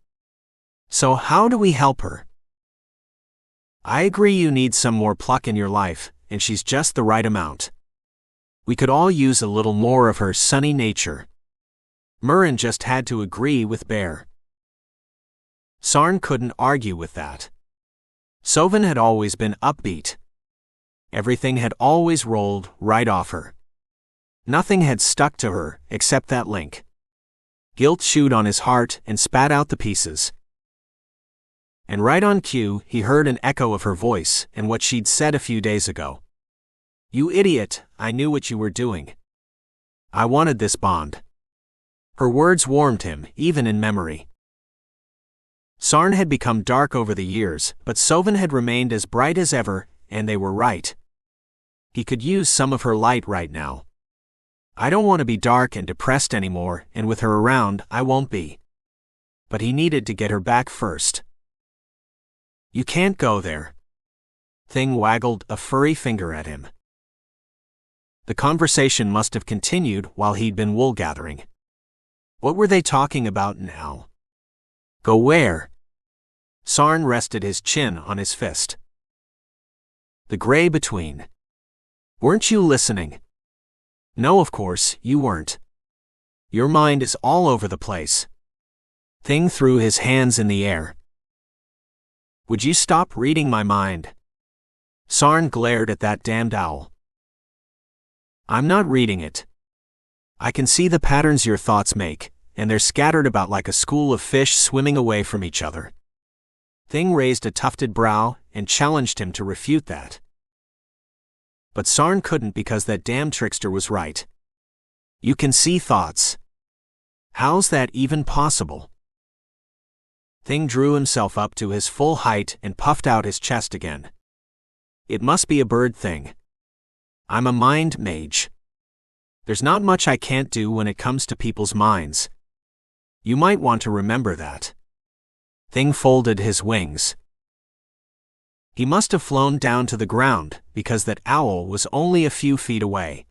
Speaker 1: So how do we help her? I agree you need some more pluck in your life, and she's just the right amount. We could all use a little more of her sunny nature. Murren just had to agree with Bear. Sarn couldn't argue with that. Sovan had always been upbeat. Everything had always rolled right off her. Nothing had stuck to her except that link. Guilt chewed on his heart and spat out the pieces. And right on cue, he heard an echo of her voice and what she'd said a few days ago. You idiot, I knew what you were doing. I wanted this bond. Her words warmed him, even in memory. Sarn had become dark over the years, but Sovan had remained as bright as ever, and they were right. He could use some of her light right now. I don't want to be dark and depressed anymore, and with her around, I won't be. But he needed to get her back first. You can't go there. Thing waggled a furry finger at him. The conversation must have continued while he'd been wool gathering. What were they talking about now? Go where? Sarn rested his chin on his fist. The gray between. Weren't you listening? No, of course, you weren't. Your mind is all over the place. Thing threw his hands in the air. Would you stop reading my mind? Sarn glared at that damned owl. I'm not reading it. I can see the patterns your thoughts make, and they're scattered about like a school of fish swimming away from each other. Thing raised a tufted brow and challenged him to refute that. But Sarn couldn't because that damn trickster was right. You can see thoughts. How's that even possible? Thing drew himself up to his full height and puffed out his chest again. It must be a bird thing. I'm a mind mage. There's not much I can't do when it comes to people's minds. You might want to remember that. Thing folded his wings. He must have flown down to the ground, because that owl was only a few feet away.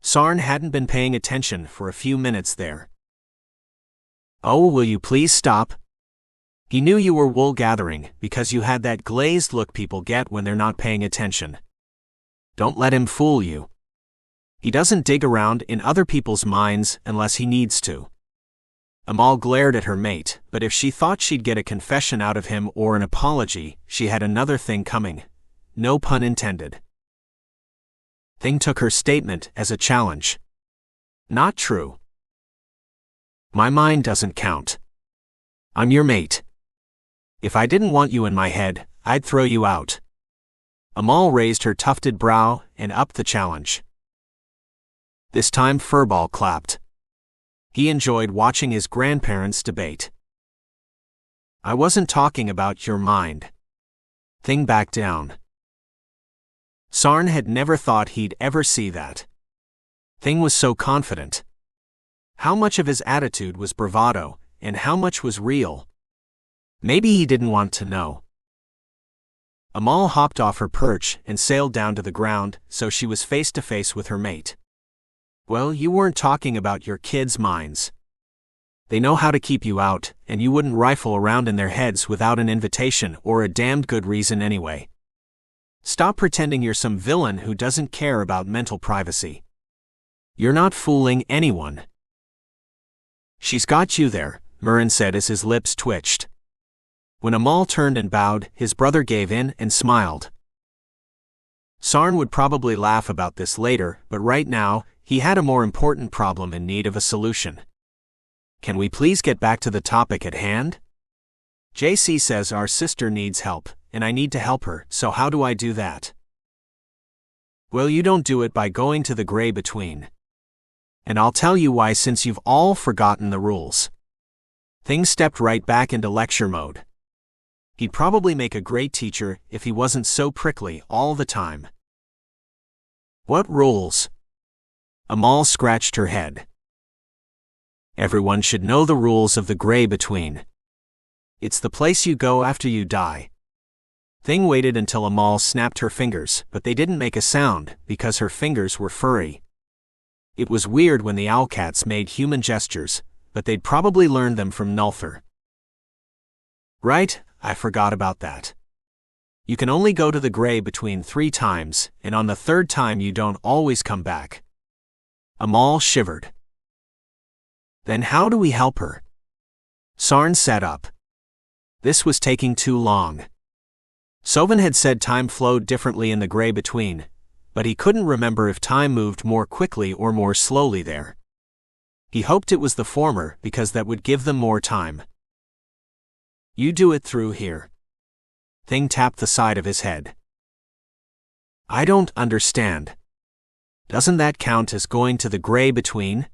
Speaker 1: Sarn hadn't been paying attention for a few minutes there. Oh, will you please stop? He knew you were wool gathering, because you had that glazed look people get when they're not paying attention. Don't let him fool you. He doesn't dig around in other people's minds unless he needs to. Amal glared at her mate, but if she thought she'd get a confession out of him or an apology, she had another thing coming. No pun intended. Thing took her statement as a challenge. Not true. My mind doesn't count. I'm your mate. If I didn't want you in my head, I'd throw you out. Amal raised her tufted brow and upped the challenge. This time Furball clapped. He enjoyed watching his grandparents debate. I wasn't talking about your mind. Thing backed down. Sarn had never thought he'd ever see that. Thing was so confident. How much of his attitude was bravado, and how much was real? Maybe he didn't want to know. Amal hopped off her perch and sailed down to the ground, so she was face to face with her mate. Well, you weren't talking about your kids' minds. They know how to keep you out, and you wouldn't rifle around in their heads without an invitation or a damned good reason anyway. Stop pretending you're some villain who doesn't care about mental privacy. You're not fooling anyone. She's got you there, Murren said as his lips twitched. When Amal turned and bowed, his brother gave in and smiled. Sarn would probably laugh about this later, but right now, he had a more important problem in need of a solution. Can we please get back to the topic at hand? JC says our sister needs help, and I need to help her, so how do I do that? Well, you don't do it by going to the gray between. And I'll tell you why since you've all forgotten the rules. Things stepped right back into lecture mode. He'd probably make a great teacher if he wasn't so prickly all the time. What rules? Amal scratched her head. Everyone should know the rules of the gray between. It's the place you go after you die. Thing waited until Amal snapped her fingers, but they didn't make a sound because her fingers were furry. It was weird when the owlcats made human gestures, but they'd probably learned them from Nulthar. Right, I forgot about that. You can only go to the gray between 3 times, and on the 3rd time you don't always come back. Amal shivered. Then how do we help her? Sarn sat up. This was taking too long. Sovan had said time flowed differently in the gray between, but he couldn't remember if time moved more quickly or more slowly there. He hoped it was the former because that would give them more time. You do it through here. Thing tapped the side of his head. I don't understand. Doesn't that count as going to the gray between?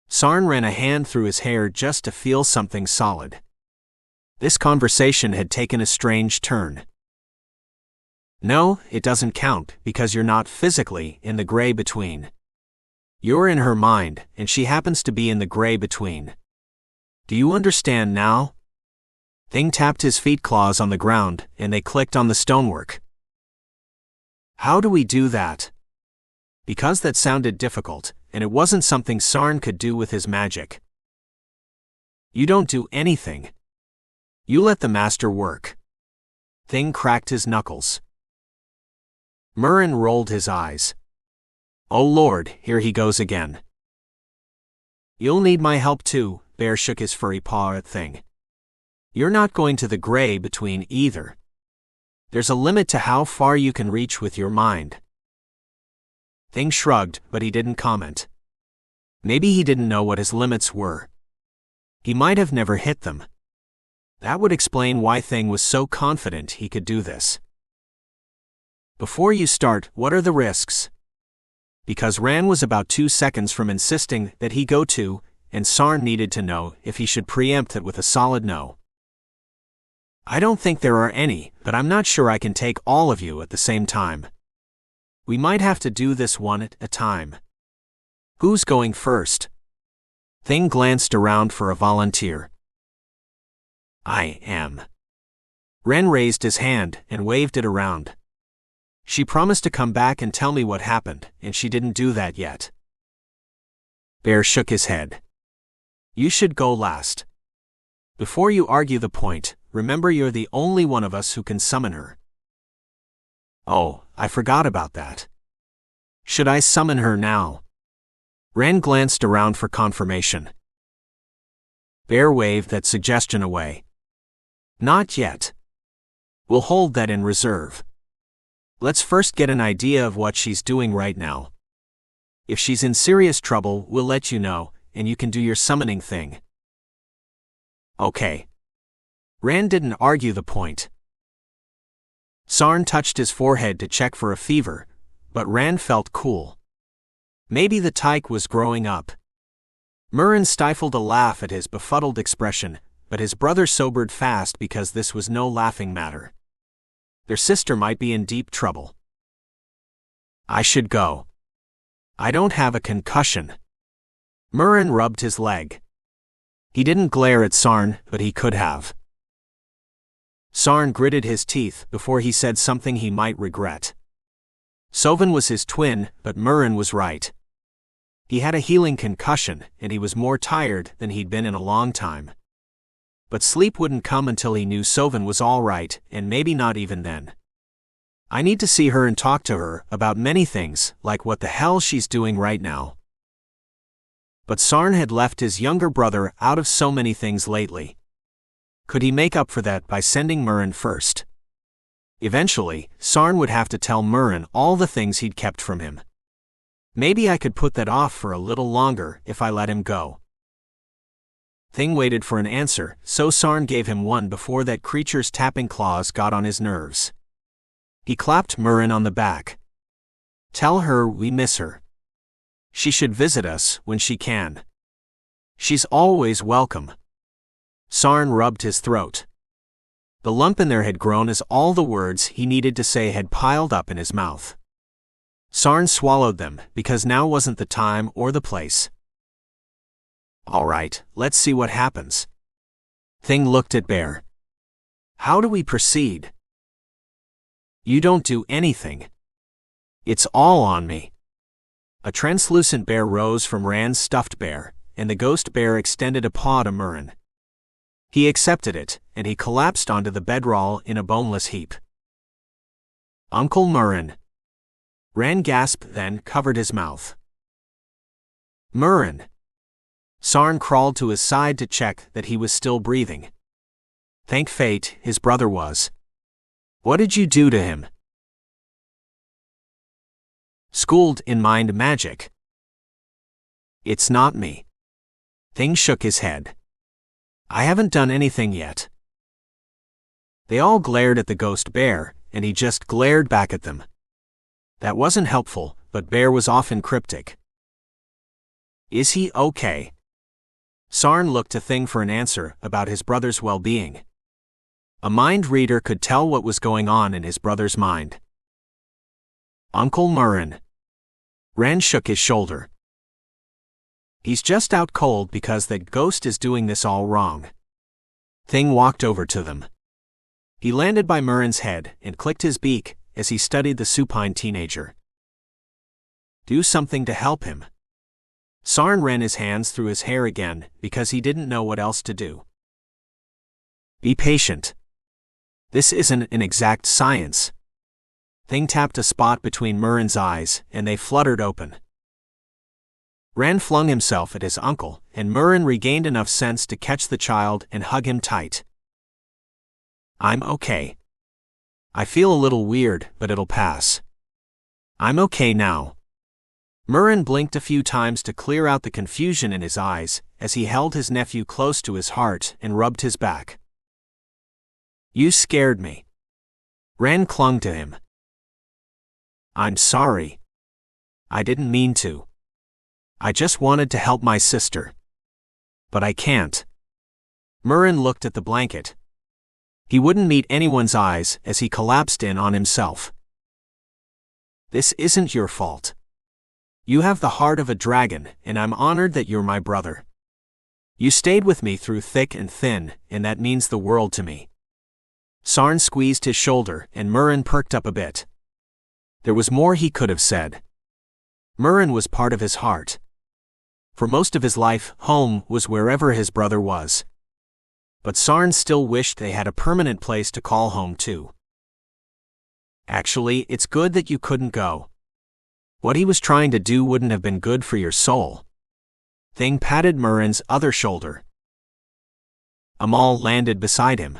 Speaker 1: Sarn ran a hand through his hair just to feel something solid. This conversation had taken a strange turn. No, it doesn't count because you're not physically in the gray between. You're in her mind, and she happens to be in the gray between. Do you understand now? Thing tapped his feet claws on the ground, and they clicked on the stonework. How do we do that? Because that sounded difficult, and it wasn't something Sarn could do with his magic. You don't do anything. You let the master work. Thing cracked his knuckles. Murren rolled his eyes. Oh Lord, here he goes again. You'll need my help too, Bear shook his furry paw at Thing. You're not going to the gray between either. There's a limit to how far you can reach with your mind. Thing shrugged, but he didn't comment. Maybe he didn't know what his limits were. He might have never hit them. That would explain why Thing was so confident he could do this. Before you start, what are the risks? Because Ran was about 2 seconds from insisting that he go to, and Sarn needed to know if he should preempt it with a solid no. I don't think there are any, but I'm not sure I can take all of you at the same time. We might have to do this one at a time. Who's going first? Thing glanced around for a volunteer. I am. Ren raised his hand and waved it around. She promised to come back and tell me what happened, and she didn't do that yet. Bear shook his head. You should go last. Before you argue the point, remember you're the only one of us who can summon her. Oh, I forgot about that. Should I summon her now? Ren glanced around for confirmation. Bear waved that suggestion away. Not yet. We'll hold that in reserve. Let's first get an idea of what she's doing right now. If she's in serious trouble, we'll let you know, and you can do your summoning thing. Okay. Ran didn't argue the point. Sarn touched his forehead to check for a fever, but Ran felt cool. Maybe the tyke was growing up. Murren stifled a laugh at his befuddled expression, but his brother sobered fast because this was no laughing matter. Their sister might be in deep trouble. I should go. I don't have a concussion. Murren rubbed his leg. He didn't glare at Sarn, but he could have. Sarn gritted his teeth before he said something he might regret. Sovan was his twin, but Murren was right. He had a healing concussion, and he was more tired than he'd been in a long time. But sleep wouldn't come until he knew Sovan was all right, and maybe not even then. I need to see her and talk to her about many things, like what the hell she's doing right now. But Sarn had left his younger brother out of so many things lately. Could he make up for that by sending Murren first? Eventually, Sarn would have to tell Murren all the things he'd kept from him. Maybe I could put that off for a little longer if I let him go. Thing waited for an answer, so Sarn gave him one before that creature's tapping claws got on his nerves. He clapped Murren on the back. Tell her we miss her. She should visit us when she can. She's always welcome. Sarn rubbed his throat. The lump in there had grown as all the words he needed to say had piled up in his mouth. Sarn swallowed them, because now wasn't the time or the place. All right, let's see what happens. Thing looked at Bear. How do we proceed? You don't do anything. It's all on me. A translucent bear rose from Rand's stuffed bear, and the ghost bear extended a paw to Murren. He accepted it, and he collapsed onto the bedroll in a boneless heap. Uncle Murren. Rand gasped, then covered his mouth. Murren. Sarn crawled to his side to check that he was still breathing. Thank fate, his brother was. What did you do to him? Schooled in mind magic. It's not me. Thing shook his head. I haven't done anything yet. They all glared at the ghost bear, and he just glared back at them. That wasn't helpful, but Bear was often cryptic. Is he okay? Sarn looked to Thing for an answer about his brother's well-being. A mind reader could tell what was going on in his brother's mind. Uncle Murren. Ren shook his shoulder. He's just out cold because that ghost is doing this all wrong. Thing walked over to them. He landed by Murren's head and clicked his beak as he studied the supine teenager. Do something to help him. Sarn ran his hands through his hair again because he didn't know what else to do. Be patient. This isn't an exact science. Thing tapped a spot between Murren's eyes, and they fluttered open. Ran flung himself at his uncle, and Murren regained enough sense to catch the child and hug him tight. I'm okay. I feel a little weird, but it'll pass. I'm okay now. Murren blinked a few times to clear out the confusion in his eyes as he held his nephew close to his heart and rubbed his back. You scared me. Ran clung to him. I'm sorry. I didn't mean to. I just wanted to help my sister. But I can't. Murren looked at the blanket. He wouldn't meet anyone's eyes as he collapsed in on himself. This isn't your fault. You have the heart of a dragon, and I'm honored that you're my brother. You stayed with me through thick and thin, and that means the world to me. Sarn squeezed his shoulder, and Murren perked up a bit. There was more he could have said. Murren was part of his heart. For most of his life, home was wherever his brother was. But Sarn still wished they had a permanent place to call home too. Actually, it's good that you couldn't go. What he was trying to do wouldn't have been good for your soul. Thing patted Murren's other shoulder. Amal landed beside him.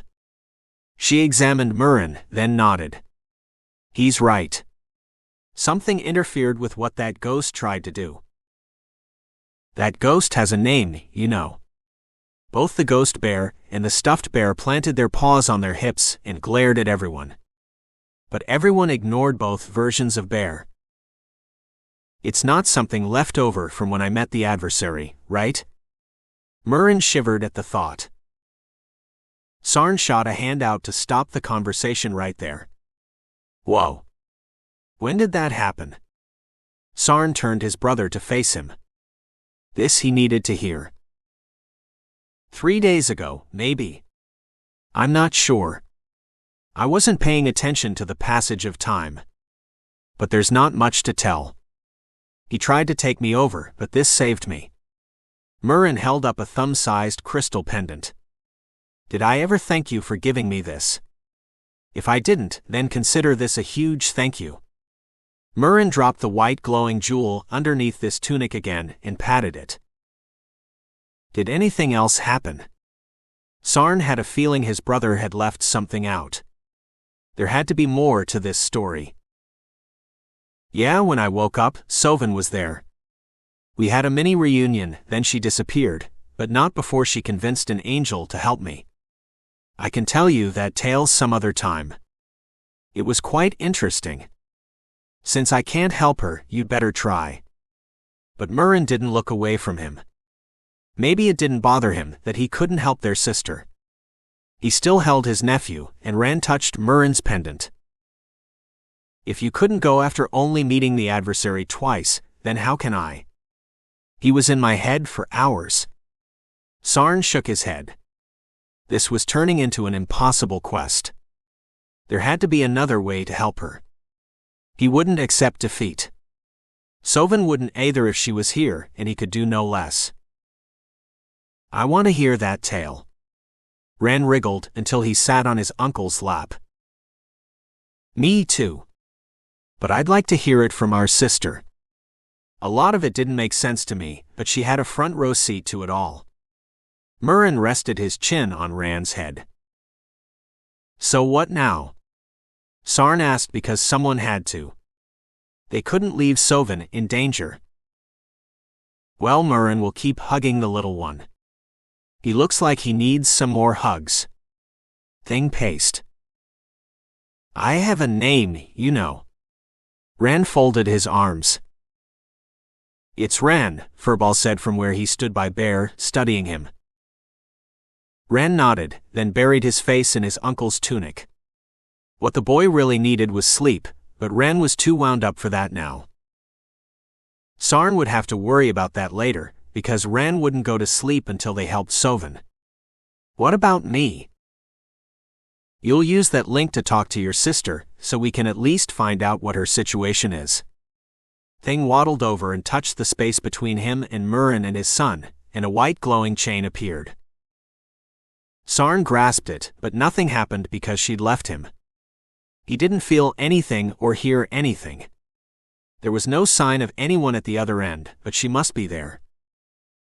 Speaker 1: She examined Murren, then nodded. He's right. Something interfered with what that ghost tried to do. That ghost has a name, you know. Both the ghost bear and the stuffed bear planted their paws on their hips and glared at everyone. But everyone ignored both versions of bear. It's not something left over from when I met the adversary, right? Murren shivered at the thought. Sarn shot a hand out to stop the conversation right there. Whoa. When did that happen? Sarn turned his brother to face him. This he needed to hear. 3 days ago, maybe. I'm not sure. I wasn't paying attention to the passage of time. But there's not much to tell. He tried to take me over, but this saved me. Murren held up a thumb-sized crystal pendant. Did I ever thank you for giving me this? If I didn't, then consider this a huge thank you. Murren dropped the white glowing jewel underneath this tunic again and patted it. Did anything else happen? Sarn had a feeling his brother had left something out. There had to be more to this story. Yeah, when I woke up, Sovan was there. We had a mini reunion, then she disappeared, but not before she convinced an angel to help me. I can tell you that tale some other time. It was quite interesting. Since I can't help her, you'd better try. But Murren didn't look away from him. Maybe it didn't bother him that he couldn't help their sister. He still held his nephew, and Ran touched Murren's pendant. If you couldn't go after only meeting the adversary twice, then how can I? He was in my head for hours. Sarn shook his head. This was turning into an impossible quest. There had to be another way to help her. He wouldn't accept defeat. Sovan wouldn't either if she was here, and he could do no less. I want to hear that tale. Ran wriggled until he sat on his uncle's lap. Me too. But I'd like to hear it from our sister. A lot of it didn't make sense to me, but she had a front row seat to it all. Murren rested his chin on Ran's head. So what now? Sarn asked because someone had to. They couldn't leave Sovan in danger. Well, Murren will keep hugging the little one. He looks like he needs some more hugs. Thing paced. I have a name, you know. Ran folded his arms. It's Ran, Furball said from where he stood by Bear, studying him. Ran nodded, then buried his face in his uncle's tunic. What the boy really needed was sleep, but Ran was too wound up for that now. Sarn would have to worry about that later, because Ran wouldn't go to sleep until they helped Sovan. What about me? You'll use that link to talk to your sister, so we can at least find out what her situation is. Thing waddled over and touched the space between him and Murren and his son, and a white glowing chain appeared. Sarn grasped it, but nothing happened because she'd left him. He didn't feel anything or hear anything. There was no sign of anyone at the other end, but she must be there.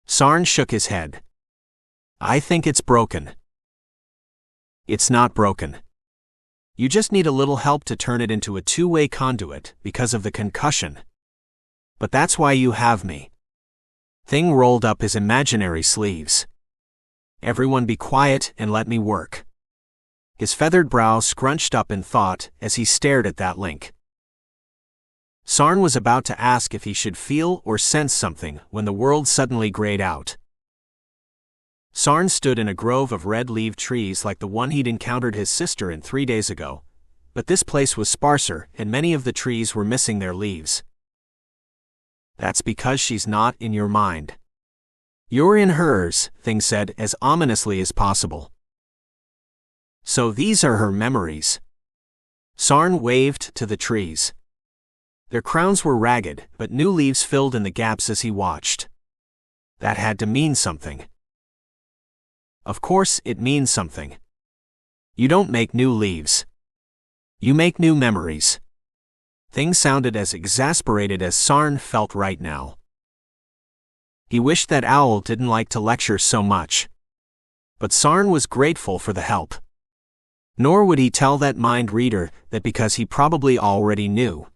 Speaker 1: Sarn shook his head. I think it's broken. It's not broken. You just need a little help to turn it into a two-way conduit because of the concussion. But that's why you have me. Thing rolled up his imaginary sleeves. Everyone be quiet and let me work. His feathered brow scrunched up in thought as he stared at that link. Sarn was about to ask if he should feel or sense something when the world suddenly grayed out. Sarn stood in a grove of red-leaved trees like the one he'd encountered his sister in 3 days ago, but this place was sparser and many of the trees were missing their leaves. That's because she's not in your mind. You're in hers, Thing said as ominously as possible. So these are her memories. Sarn waved to the trees. Their crowns were ragged, but new leaves filled in the gaps as he watched. That had to mean something. Of course it means something. You don't make new leaves. You make new memories. Thing sounded as exasperated as Sarn felt right now. He wished that Owl didn't like to lecture so much. But Sarn was grateful for the help. Nor would he tell that mind reader that because he probably already knew.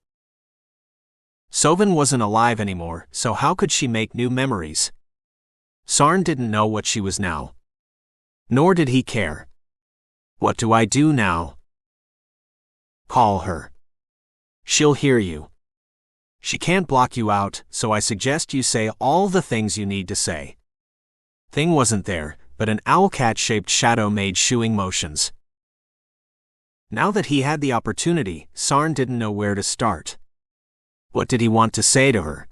Speaker 1: Sovan wasn't alive anymore, so how could she make new memories? Sarn didn't know what she was now. Nor did he care. What do I do now? Call her. She'll hear you. She can't block you out, so I suggest you say all the things you need to say. Thing wasn't there, but an owlcat-shaped shadow made shooing motions. Now that he had the opportunity, Sarn didn't know where to start. What did he want to say to her?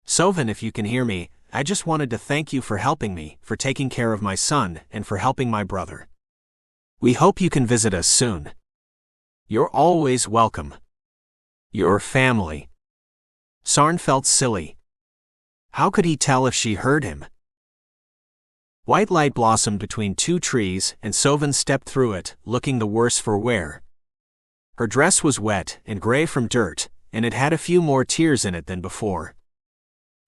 Speaker 1: Sovan, if you can hear me, I just wanted to thank you for helping me, for taking care of my son, and for helping my brother. We hope you can visit us soon. You're always welcome. Your family. Sarn felt silly. How could he tell if she heard him? White light blossomed between 2 trees, and Sovan stepped through it, looking the worse for wear. Her dress was wet and gray from dirt, and it had a few more tears in it than before.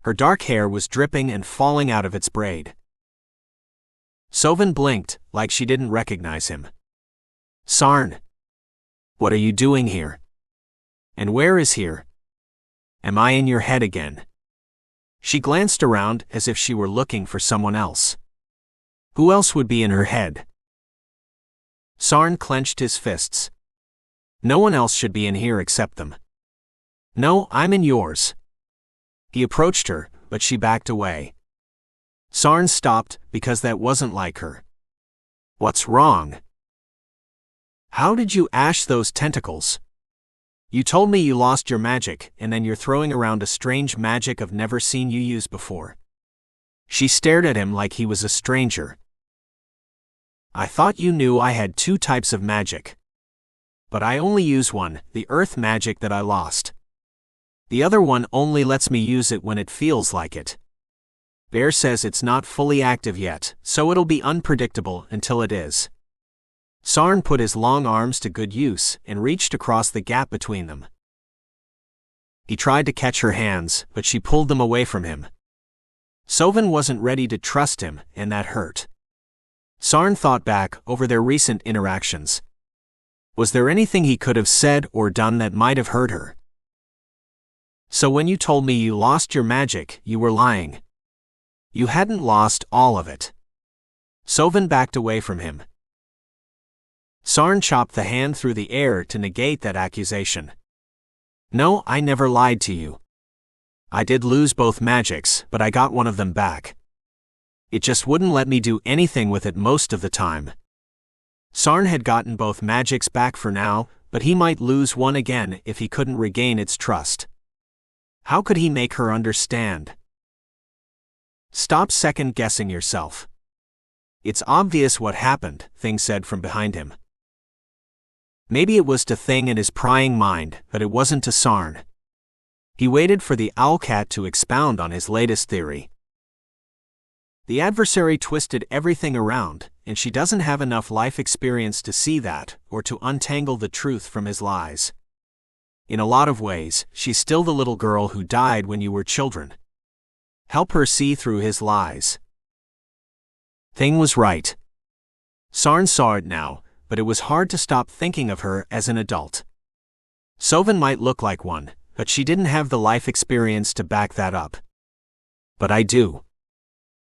Speaker 1: Her dark hair was dripping and falling out of its braid. Sovan blinked, like she didn't recognize him. Sarn. What are you doing here? And where is here? Am I in your head again? She glanced around as if she were looking for someone else. Who else would be in her head? Sarn clenched his fists. No one else should be in here except them. No, I'm in yours. He approached her, but she backed away. Sarn stopped because that wasn't like her. What's wrong? How did you ash those tentacles? You told me you lost your magic, and then you're throwing around a strange magic I've never seen you use before. She stared at him like he was a stranger. I thought you knew I had 2 types of magic. But I only use one, the earth magic that I lost. The other one only lets me use it when it feels like it. Bear says it's not fully active yet, so it'll be unpredictable until it is. Sarn put his long arms to good use and reached across the gap between them. He tried to catch her hands, but she pulled them away from him. Sovan wasn't ready to trust him, and that hurt. Sarn thought back over their recent interactions. Was there anything he could have said or done that might have hurt her? So when you told me you lost your magic, you were lying. You hadn't lost all of it. Sovan backed away from him. Sarn chopped the hand through the air to negate that accusation. No, I never lied to you. I did lose both magics, but I got one of them back. It just wouldn't let me do anything with it most of the time. Sarn had gotten both magics back for now, but he might lose one again if he couldn't regain its trust. How could he make her understand? Stop second-guessing yourself. It's obvious what happened, Thing said from behind him. Maybe it was to Thing and his prying mind, but it wasn't to Sarn. He waited for the owlcat to expound on his latest theory. The adversary twisted everything around, and she doesn't have enough life experience to see that, or to untangle the truth from his lies. In a lot of ways, she's still the little girl who died when you were children. Help her see through his lies. Thing was right. Sarn saw it now, but it was hard to stop thinking of her as an adult. Sovan might look like one, but she didn't have the life experience to back that up. But I do.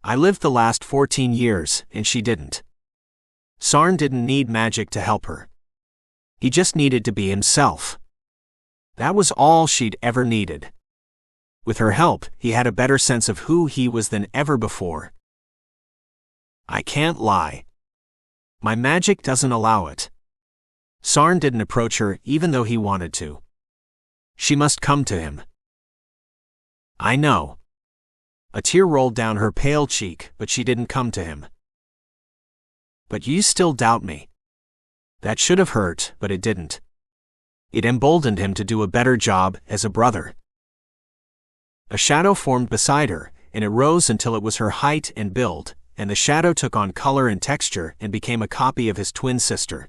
Speaker 1: I lived the last 14 years, and she didn't. Sarn didn't need magic to help her. He just needed to be himself. That was all she'd ever needed. With her help, he had a better sense of who he was than ever before. I can't lie. My magic doesn't allow it. Sarn didn't approach her even though he wanted to. She must come to him. I know. A tear rolled down her pale cheek, but she didn't come to him. But you still doubt me. That should have hurt, but it didn't. It emboldened him to do a better job as a brother. A shadow formed beside her, and it rose until it was her height and build, and the shadow took on color and texture and became a copy of his twin sister.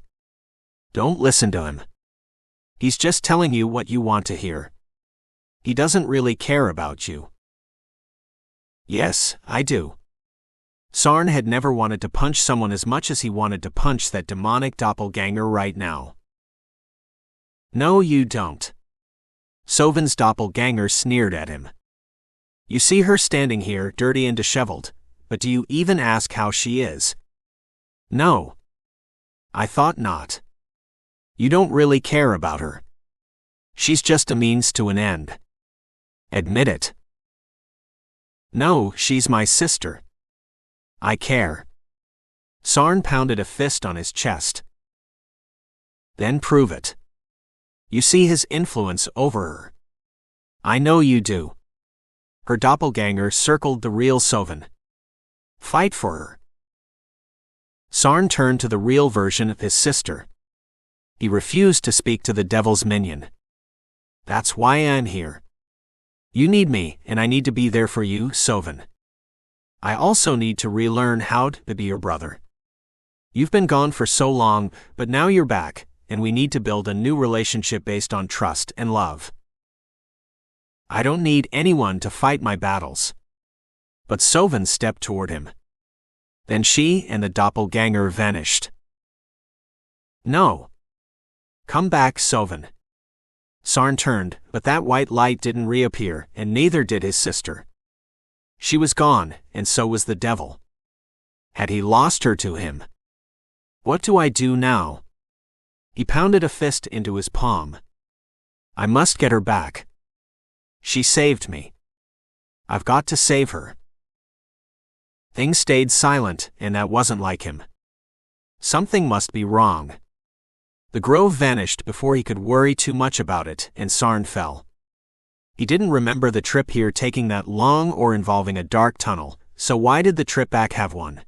Speaker 1: Don't listen to him. He's just telling you what you want to hear. He doesn't really care about you. Yes, I do. Sarn had never wanted to punch someone as much as he wanted to punch that demonic doppelganger right now. No, you don't. Sovin's doppelganger sneered at him. You see her standing here, dirty and disheveled, but do you even ask how she is? No. I thought not. You don't really care about her. She's just a means to an end. Admit it. No, she's my sister. I care. Sarn pounded a fist on his chest. Then prove it. You see his influence over her. I know you do. Her doppelganger circled the real Sovin. Fight for her. Sarn turned to the real version of his sister. He refused to speak to the devil's minion. That's why I'm here. You need me, and I need to be there for you, Sovin. I also need to relearn how to be your brother. You've been gone for so long, but now you're back, and we need to build a new relationship based on trust and love. I don't need anyone to fight my battles. But Sovin stepped toward him. Then she and the doppelganger vanished. No. Come back, Sovin. Sarn turned, but that white light didn't reappear, and neither did his sister. She was gone, and so was the devil. Had he lost her to him? What do I do now? He pounded a fist into his palm. I must get her back. She saved me. I've got to save her. Things stayed silent, and that wasn't like him. Something must be wrong. The grove vanished before he could worry too much about it, and Sarn fell. He didn't remember the trip here taking that long or involving a dark tunnel, so why did the trip back have one?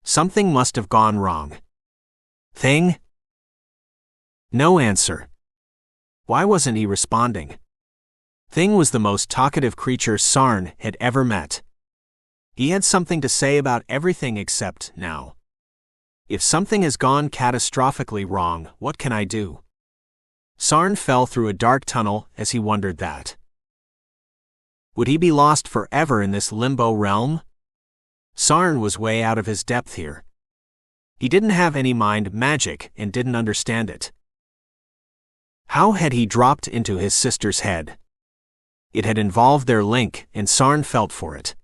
Speaker 1: Something must have gone wrong. Thing? No answer. Why wasn't he responding? Thing was the most talkative creature Sarn had ever met. He had something to say about everything except now. If something has gone catastrophically wrong, what can I do? Sarn fell through a dark tunnel as he wondered that. Would he be lost forever in this limbo realm? Sarn was way out of his depth here. He didn't have any mind magic and didn't understand it. How had he dropped into his sister's head? It had involved their link, and Sarn felt for it.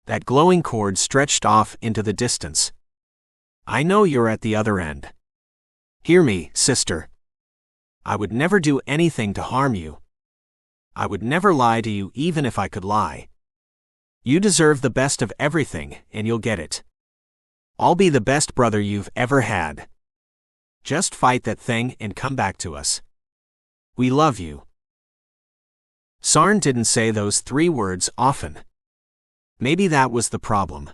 Speaker 1: That glowing cord stretched off into the distance. I know you're at the other end. Hear me, sister. I would never do anything to harm you. I would never lie to you even if I could lie. You deserve the best of everything, and you'll get it. I'll be the best brother you've ever had. Just fight that thing and come back to us. We love you. Sarn didn't say those 3 words often. Maybe that was the problem.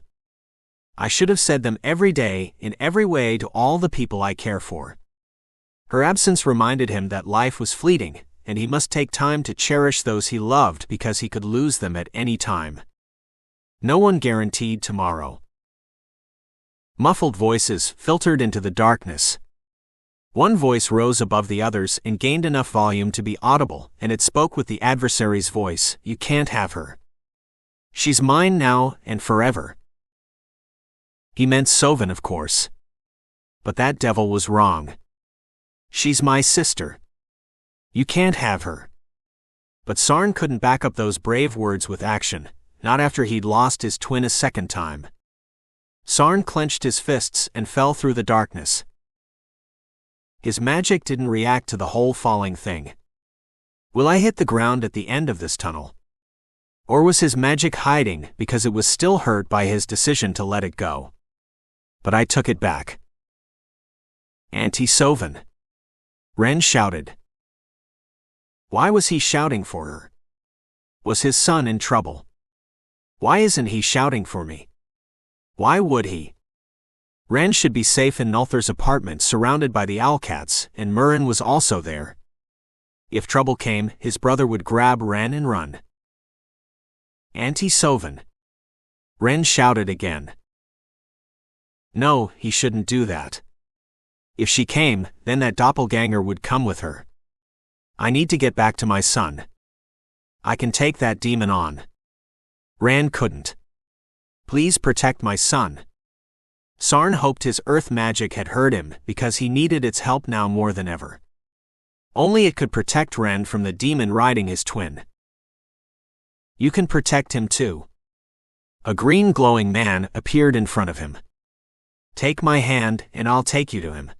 Speaker 1: I should have said them every day, in every way to all the people I care for. Her absence reminded him that life was fleeting, and he must take time to cherish those he loved because he could lose them at any time. No one guaranteed tomorrow. Muffled voices filtered into the darkness. One voice rose above the others and gained enough volume to be audible, and it spoke with the adversary's voice. You can't have her. She's mine now and forever. He meant Sovin, of course. But that devil was wrong. She's my sister. You can't have her. But Sarn couldn't back up those brave words with action, not after he'd lost his twin a second time. Sarn clenched his fists and fell through the darkness. His magic didn't react to the whole falling thing. Will I hit the ground at the end of this tunnel? Or was his magic hiding because it was still hurt by his decision to let it go? But I took it back. Auntie Soven! Ren shouted. Why was he shouting for her? Was his son in trouble? Why isn't he shouting for me? Why would he? Ren should be safe in Nulthur's apartment surrounded by the owlcats, and Murren was also there. If trouble came, his brother would grab Ren and run. Auntie Soven! Ren shouted again. No, he shouldn't do that. If she came, then that doppelganger would come with her. I need to get back to my son. I can take that demon on. Ran couldn't. Please protect my son. Sarn hoped his earth magic had hurt him because he needed its help now more than ever. Only it could protect Ren from the demon riding his twin. You can protect him too. A green glowing man appeared in front of him. Take my hand and I'll take you to him.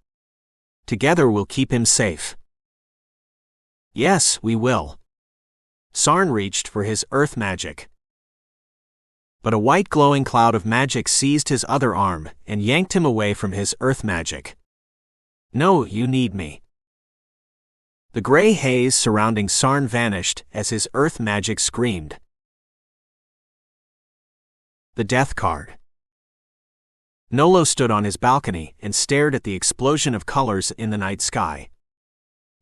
Speaker 1: Together we'll keep him safe. Yes, we will. Sarn reached for his earth magic. But a white glowing cloud of magic seized his other arm and yanked him away from his earth magic. No, you need me. The gray haze surrounding Sarn vanished as his earth magic screamed. The Death Card. Nolo stood on his balcony and stared at the explosion of colors in the night sky.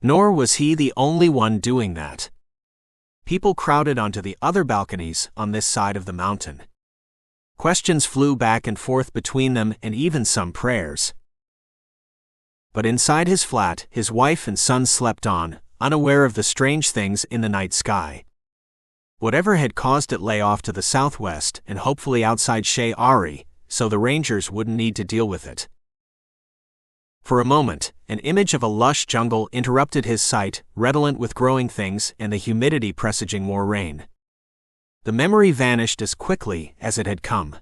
Speaker 1: Nor was he the only one doing that. People crowded onto the other balconies on this side of the mountain. Questions flew back and forth between them and even some prayers. But inside his flat, his wife and son slept on, unaware of the strange things in the night sky. Whatever had caused it lay off to the southwest and hopefully outside Shea Ari, so the rangers wouldn't need to deal with it. For a moment, an image of a lush jungle interrupted his sight, redolent with growing things and the humidity presaging more rain. The memory vanished as quickly as it had come.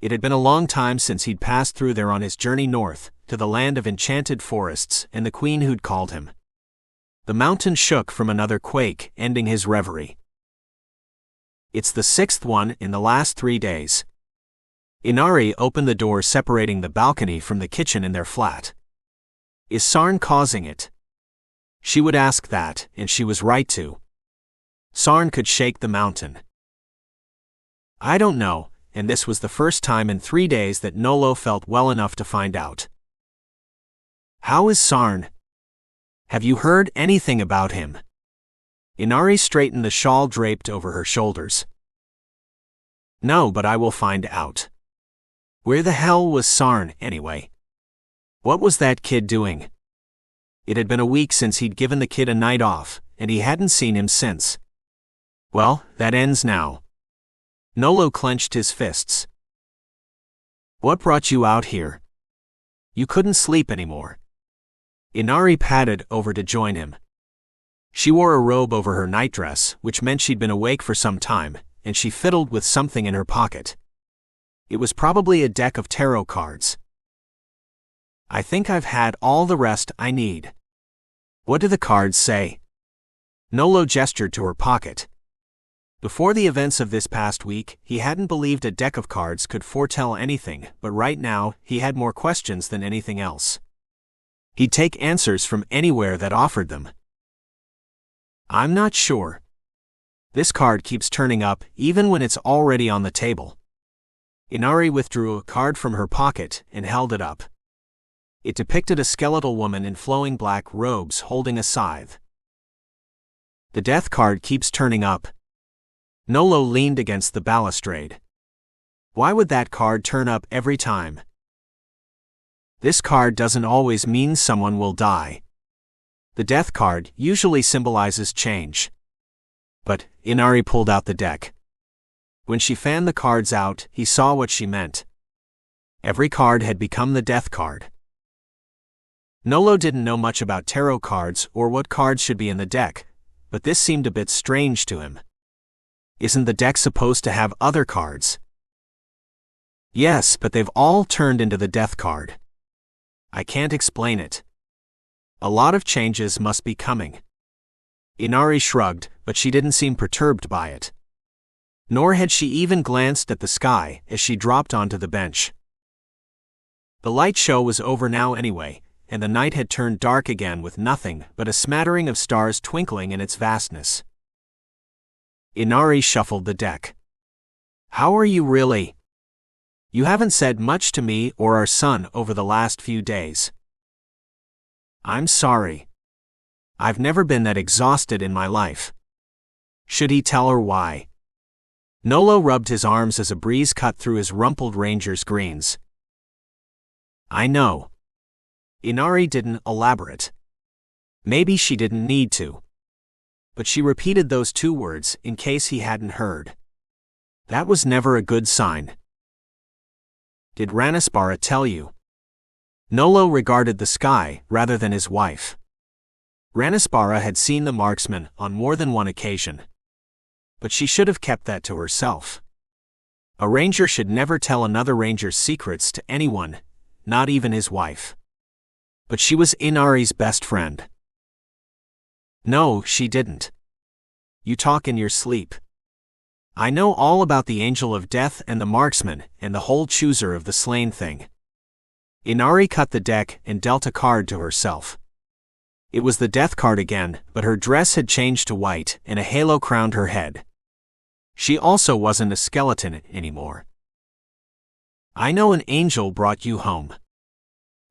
Speaker 1: It had been a long time since he'd passed through there on his journey north, to the land of enchanted forests and the queen who'd called him. The mountain shook from another quake, ending his reverie. It's the sixth one in the last 3 days. Inari opened the door separating the balcony from the kitchen in their flat. Is Sarn causing it? She would ask that, and she was right to. Sarn could shake the mountain. I don't know, and this was the first time in 3 days that Nolo felt well enough to find out. How is Sarn? Have you heard anything about him? Inari straightened the shawl draped over her shoulders. No, but I will find out. Where the hell was Sarn, anyway? What was that kid doing? It had been a week since he'd given the kid a night off, and he hadn't seen him since. Well, that ends now. Nolo clenched his fists. What brought you out here? You couldn't sleep anymore. Inari padded over to join him. She wore a robe over her nightdress, which meant she'd been awake for some time, and she fiddled with something in her pocket. It was probably a deck of tarot cards. I think I've had all the rest I need. What do the cards say? Nolo gestured to her pocket. Before the events of this past week, he hadn't believed a deck of cards could foretell anything, but right now, he had more questions than anything else. He'd take answers from anywhere that offered them. I'm not sure. This card keeps turning up even when it's already on the table. Inari withdrew a card from her pocket and held it up. It depicted a skeletal woman in flowing black robes holding a scythe. The death card keeps turning up. Nolo leaned against the balustrade. Why would that card turn up every time? This card doesn't always mean someone will die. The death card usually symbolizes change. But Inari pulled out the deck. When she fanned the cards out, he saw what she meant. Every card had become the death card. Nolo didn't know much about tarot cards or what cards should be in the deck, but this seemed a bit strange to him. Isn't the deck supposed to have other cards? Yes, but they've all turned into the death card. I can't explain it. A lot of changes must be coming. Inari shrugged, but she didn't seem perturbed by it. Nor had she even glanced at the sky as she dropped onto the bench. The light show was over now anyway, and the night had turned dark again with nothing but a smattering of stars twinkling in its vastness. Inari shuffled the deck. How are you really? You haven't said much to me or our son over the last few days. I'm sorry. I've never been that exhausted in my life. Should he tell her why? Nolo rubbed his arms as a breeze cut through his rumpled ranger's greens. I know. Inari didn't elaborate. Maybe she didn't need to. But she repeated those two words in case he hadn't heard. That was never a good sign. Did Ranaspara tell you? Nolo regarded the sky rather than his wife. Ranaspara had seen the marksman on more than one occasion. But she should have kept that to herself. A ranger should never tell another ranger's secrets to anyone, not even his wife. But she was Inari's best friend. No, she didn't. You talk in your sleep. I know all about the angel of death and the marksman and the whole chooser of the slain thing. Inari cut the deck and dealt a card to herself. It was the death card again, but her dress had changed to white and a halo crowned her head. She also wasn't a skeleton anymore. I know an angel brought you home.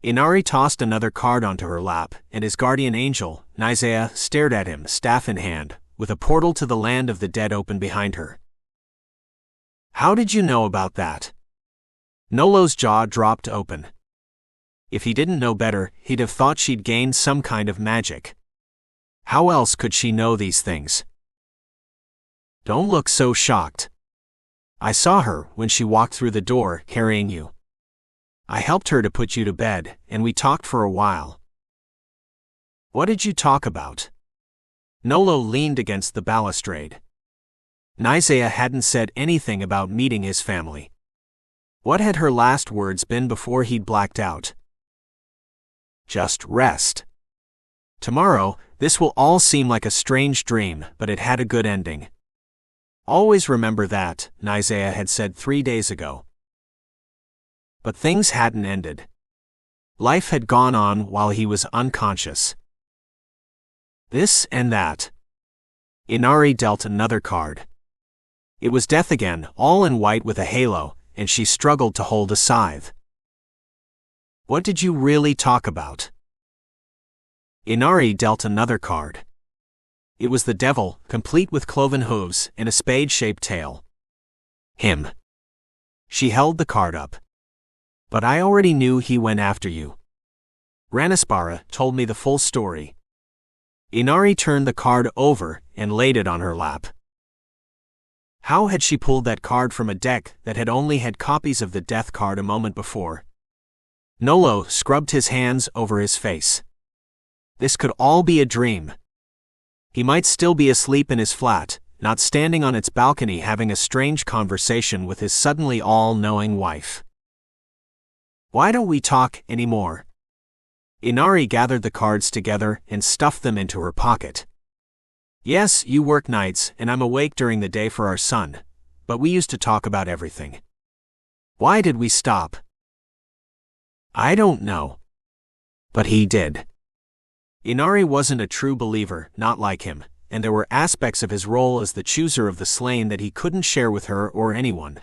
Speaker 1: Inari tossed another card onto her lap, and his guardian angel, Nisea, stared at him, staff in hand, with a portal to the land of the dead open behind her. How did you know about that? Nolo's jaw dropped open. If he didn't know better, he'd have thought she'd gained some kind of magic. How else could she know these things? Don't look so shocked. I saw her when she walked through the door, carrying you. I helped her to put you to bed, and we talked for a while. What did you talk about? Nolo leaned against the balustrade. Nisea hadn't said anything about meeting his family. What had her last words been before he'd blacked out? Just rest. Tomorrow, this will all seem like a strange dream, but it had a good ending. Always remember that, Nisea had said 3 days ago. But things hadn't ended. Life had gone on while he was unconscious. This and that. Inari dealt another card. It was death again, all in white with a halo, and she struggled to hold a scythe. What did you really talk about? Inari dealt another card. It was the devil, complete with cloven hooves and a spade-shaped tail. Him. She held the card up. But I already knew he went after you. Ranaspara told me the full story. Inari turned the card over and laid it on her lap. How had she pulled that card from a deck that had only had copies of the death card a moment before? Nolo scrubbed his hands over his face. This could all be a dream. He might still be asleep in his flat, not standing on its balcony having a strange conversation with his suddenly all-knowing wife. Why don't we talk anymore? Inari gathered the cards together and stuffed them into her pocket. Yes, you work nights and I'm awake during the day for our son, but we used to talk about everything. Why did we stop? I don't know. But he did. Inari wasn't a true believer, not like him, and there were aspects of his role as the chooser of the slain that he couldn't share with her or anyone.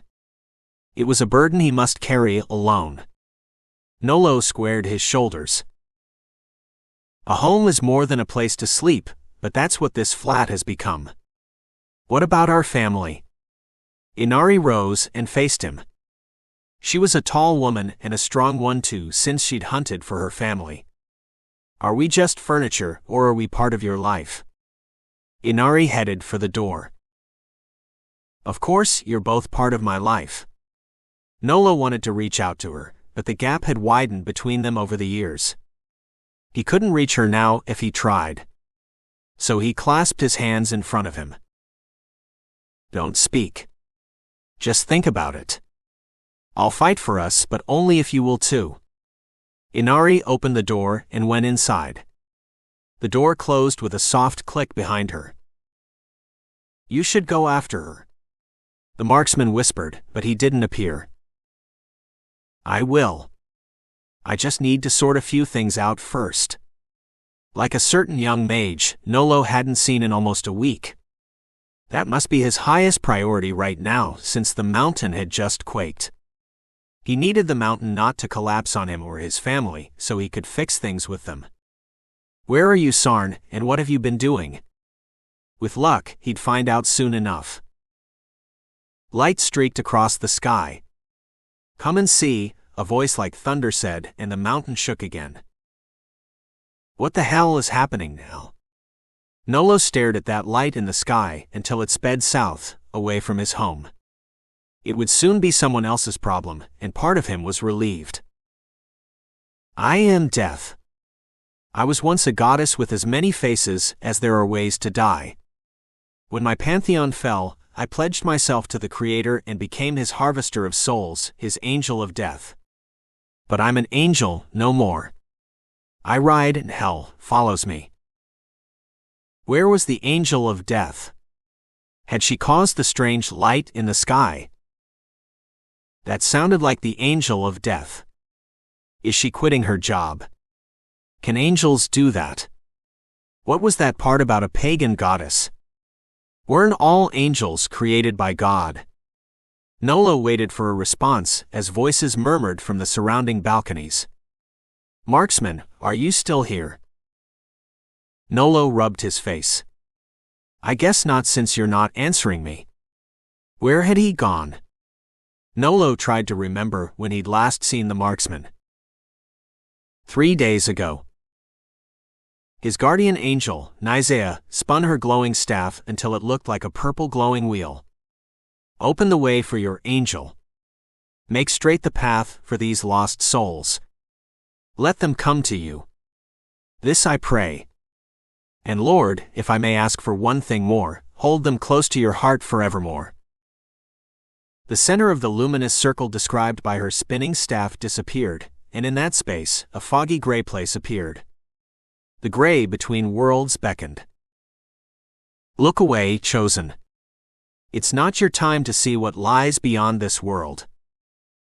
Speaker 1: It was a burden he must carry alone. Nolo squared his shoulders. A home is more than a place to sleep, but that's what this flat has become. What about our family? Inari rose and faced him. She was a tall woman and a strong one too, since she'd hunted for her family. Are we just furniture, or are we part of your life? Inari headed for the door. Of course, you're both part of my life. Nolo wanted to reach out to her, but the gap had widened between them over the years. He couldn't reach her now if he tried. So he clasped his hands in front of him. Don't speak. Just think about it. I'll fight for us, but only if you will too. Inari opened the door and went inside. The door closed with a soft click behind her. You should go after her, the marksman whispered, but he didn't appear. I will. I just need to sort a few things out first. Like a certain young mage Nolo hadn't seen in almost a week. That must be his highest priority right now, since the mountain had just quaked. He needed the mountain not to collapse on him or his family, so he could fix things with them. Where are you, Sarn, and what have you been doing? With luck, he'd find out soon enough. Light streaked across the sky. Come and see, a voice like thunder said, and the mountain shook again. What the hell is happening now? Nolo stared at that light in the sky until it sped south, away from his home. It would soon be someone else's problem, and part of him was relieved. I am death. I was once a goddess with as many faces as there are ways to die. When my pantheon fell, I pledged myself to the Creator and became his harvester of souls, his angel of death. But I'm an angel, no more. I ride and hell follows me. Where was the angel of death? Had she caused the strange light in the sky? That sounded like the angel of death. Is she quitting her job? Can angels do that? What was that part about a pagan goddess? Weren't all angels created by God? Nolo waited for a response as voices murmured from the surrounding balconies. Marksman, are you still here? Nolo rubbed his face. I guess not, since you're not answering me. Where had he gone? Nolo tried to remember when he'd last seen the marksman. 3 days ago. His guardian angel, Nisea, spun her glowing staff until it looked like a purple glowing wheel. Open the way for your angel. Make straight the path for these lost souls. Let them come to you. This I pray. And Lord, if I may ask for one thing more, hold them close to your heart forevermore. The center of the luminous circle described by her spinning staff disappeared, and in that space, a foggy gray place appeared. The gray between worlds beckoned. Look away, chosen. It's not your time to see what lies beyond this world.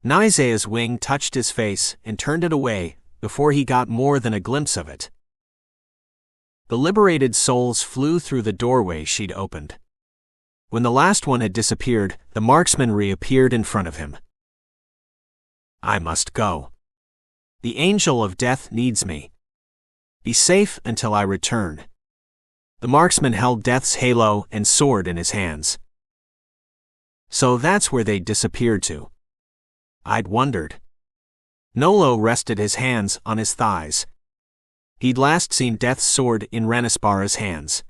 Speaker 1: Nisea's wing touched his face and turned it away before he got more than a glimpse of it. The liberated souls flew through the doorway she'd opened. When the last one had disappeared, the marksman reappeared in front of him. I must go. The angel of death needs me. Be safe until I return. The marksman held death's halo and sword in his hands. So that's where they disappeared to. I'd wondered. Nolo rested his hands on his thighs. He'd last seen Death's sword in Renisbara's hands.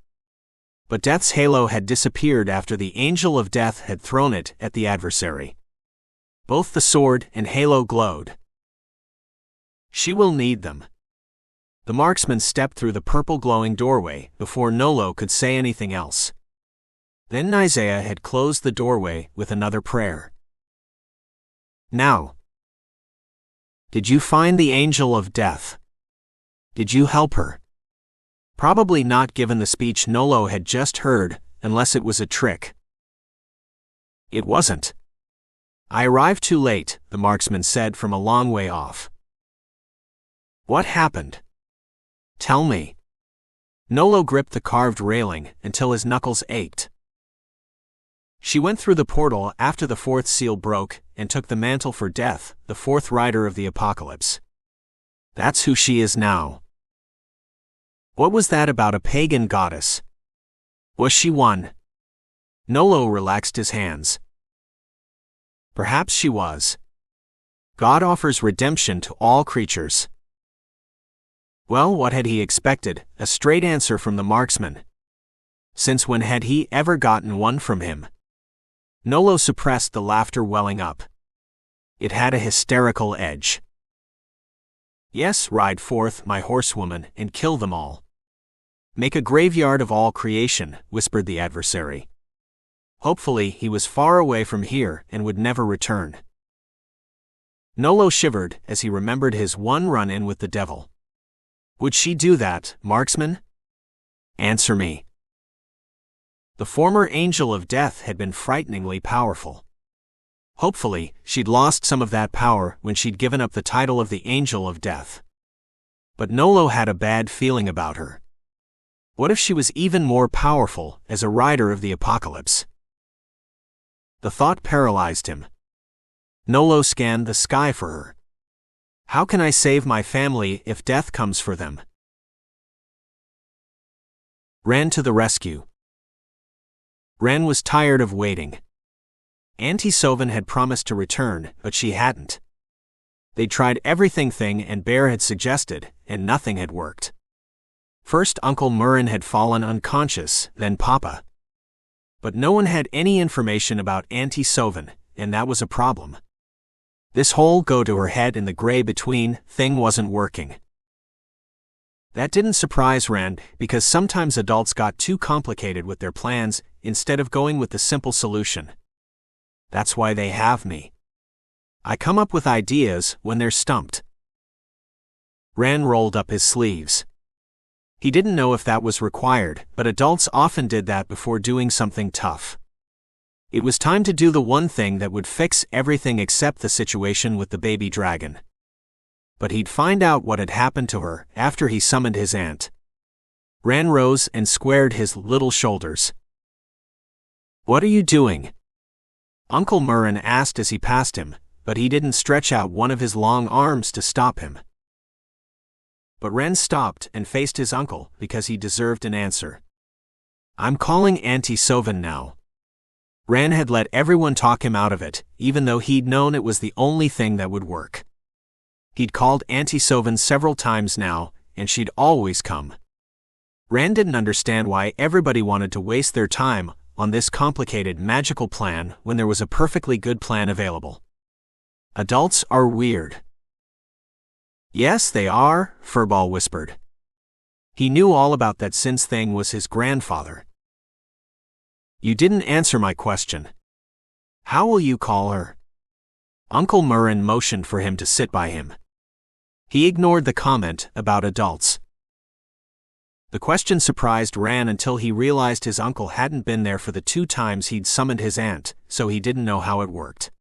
Speaker 1: But Death's halo had disappeared after the angel of death had thrown it at the adversary. Both the sword and halo glowed. She will need them. The marksman stepped through the purple glowing doorway before Nolo could say anything else. Then Nisea had closed the doorway with another prayer. Now. Did you find the angel of death? Did you help her? Probably not, given the speech Nolo had just heard, unless it was a trick. It wasn't. I arrived too late, the marksman said from a long way off. What happened? Tell me. Nolo gripped the carved railing until his knuckles ached. She went through the portal after the fourth seal broke and took the mantle for death, the fourth rider of the apocalypse. That's who she is now. What was that about a pagan goddess? Was she one? Nolo relaxed his hands. Perhaps she was. God offers redemption to all creatures. Well, what had he expected? A straight answer from the marksman. Since when had he ever gotten one from him? Nolo suppressed the laughter welling up. It had a hysterical edge. Yes, ride forth, my horsewoman, and kill them all. Make a graveyard of all creation, whispered the adversary. Hopefully he was far away from here and would never return. Nolo shivered as he remembered his one run-in with the devil. Would she do that, marksman? Answer me. The former angel of death had been frighteningly powerful. Hopefully, she'd lost some of that power when she'd given up the title of the angel of death. But Nolo had a bad feeling about her. What if she was even more powerful as a rider of the apocalypse? The thought paralyzed him. Nolo scanned the sky for her. How can I save my family if death comes for them? Ran to the rescue. Ran was tired of waiting. Auntie Sovan had promised to return, but she hadn't. They'd tried everything Thing and Bear had suggested, and nothing had worked. First Uncle Murrin had fallen unconscious, then Papa. But no one had any information about Auntie Sovan, and that was a problem. This whole go-to-her-head in the gray between thing wasn't working. That didn't surprise Rand, because sometimes adults got too complicated with their plans instead of going with the simple solution. That's why they have me. I come up with ideas when they're stumped. Rand rolled up his sleeves. He didn't know if that was required, but adults often did that before doing something tough. It was time to do the one thing that would fix everything except the situation with the baby dragon. But he'd find out what had happened to her after he summoned his aunt. Rand rose and squared his little shoulders. What are you doing? Uncle Murrin asked as he passed him, but he didn't stretch out one of his long arms to stop him. But Ren stopped and faced his uncle because he deserved an answer. I'm calling Auntie Sovan now. Ren had let everyone talk him out of it, even though he'd known it was the only thing that would work. He'd called Auntie Sovan several times now, and she'd always come. Ren didn't understand why everybody wanted to waste their time on this complicated magical plan when there was a perfectly good plan available. Adults are weird. Yes, they are, Furball whispered. He knew all about that since Thing was his grandfather. You didn't answer my question. How will you call her? Uncle Murrin motioned for him to sit by him. He ignored the comment about adults. The question surprised Ran until he realized his uncle hadn't been there for the 2 times he'd summoned his aunt, so he didn't know how it worked.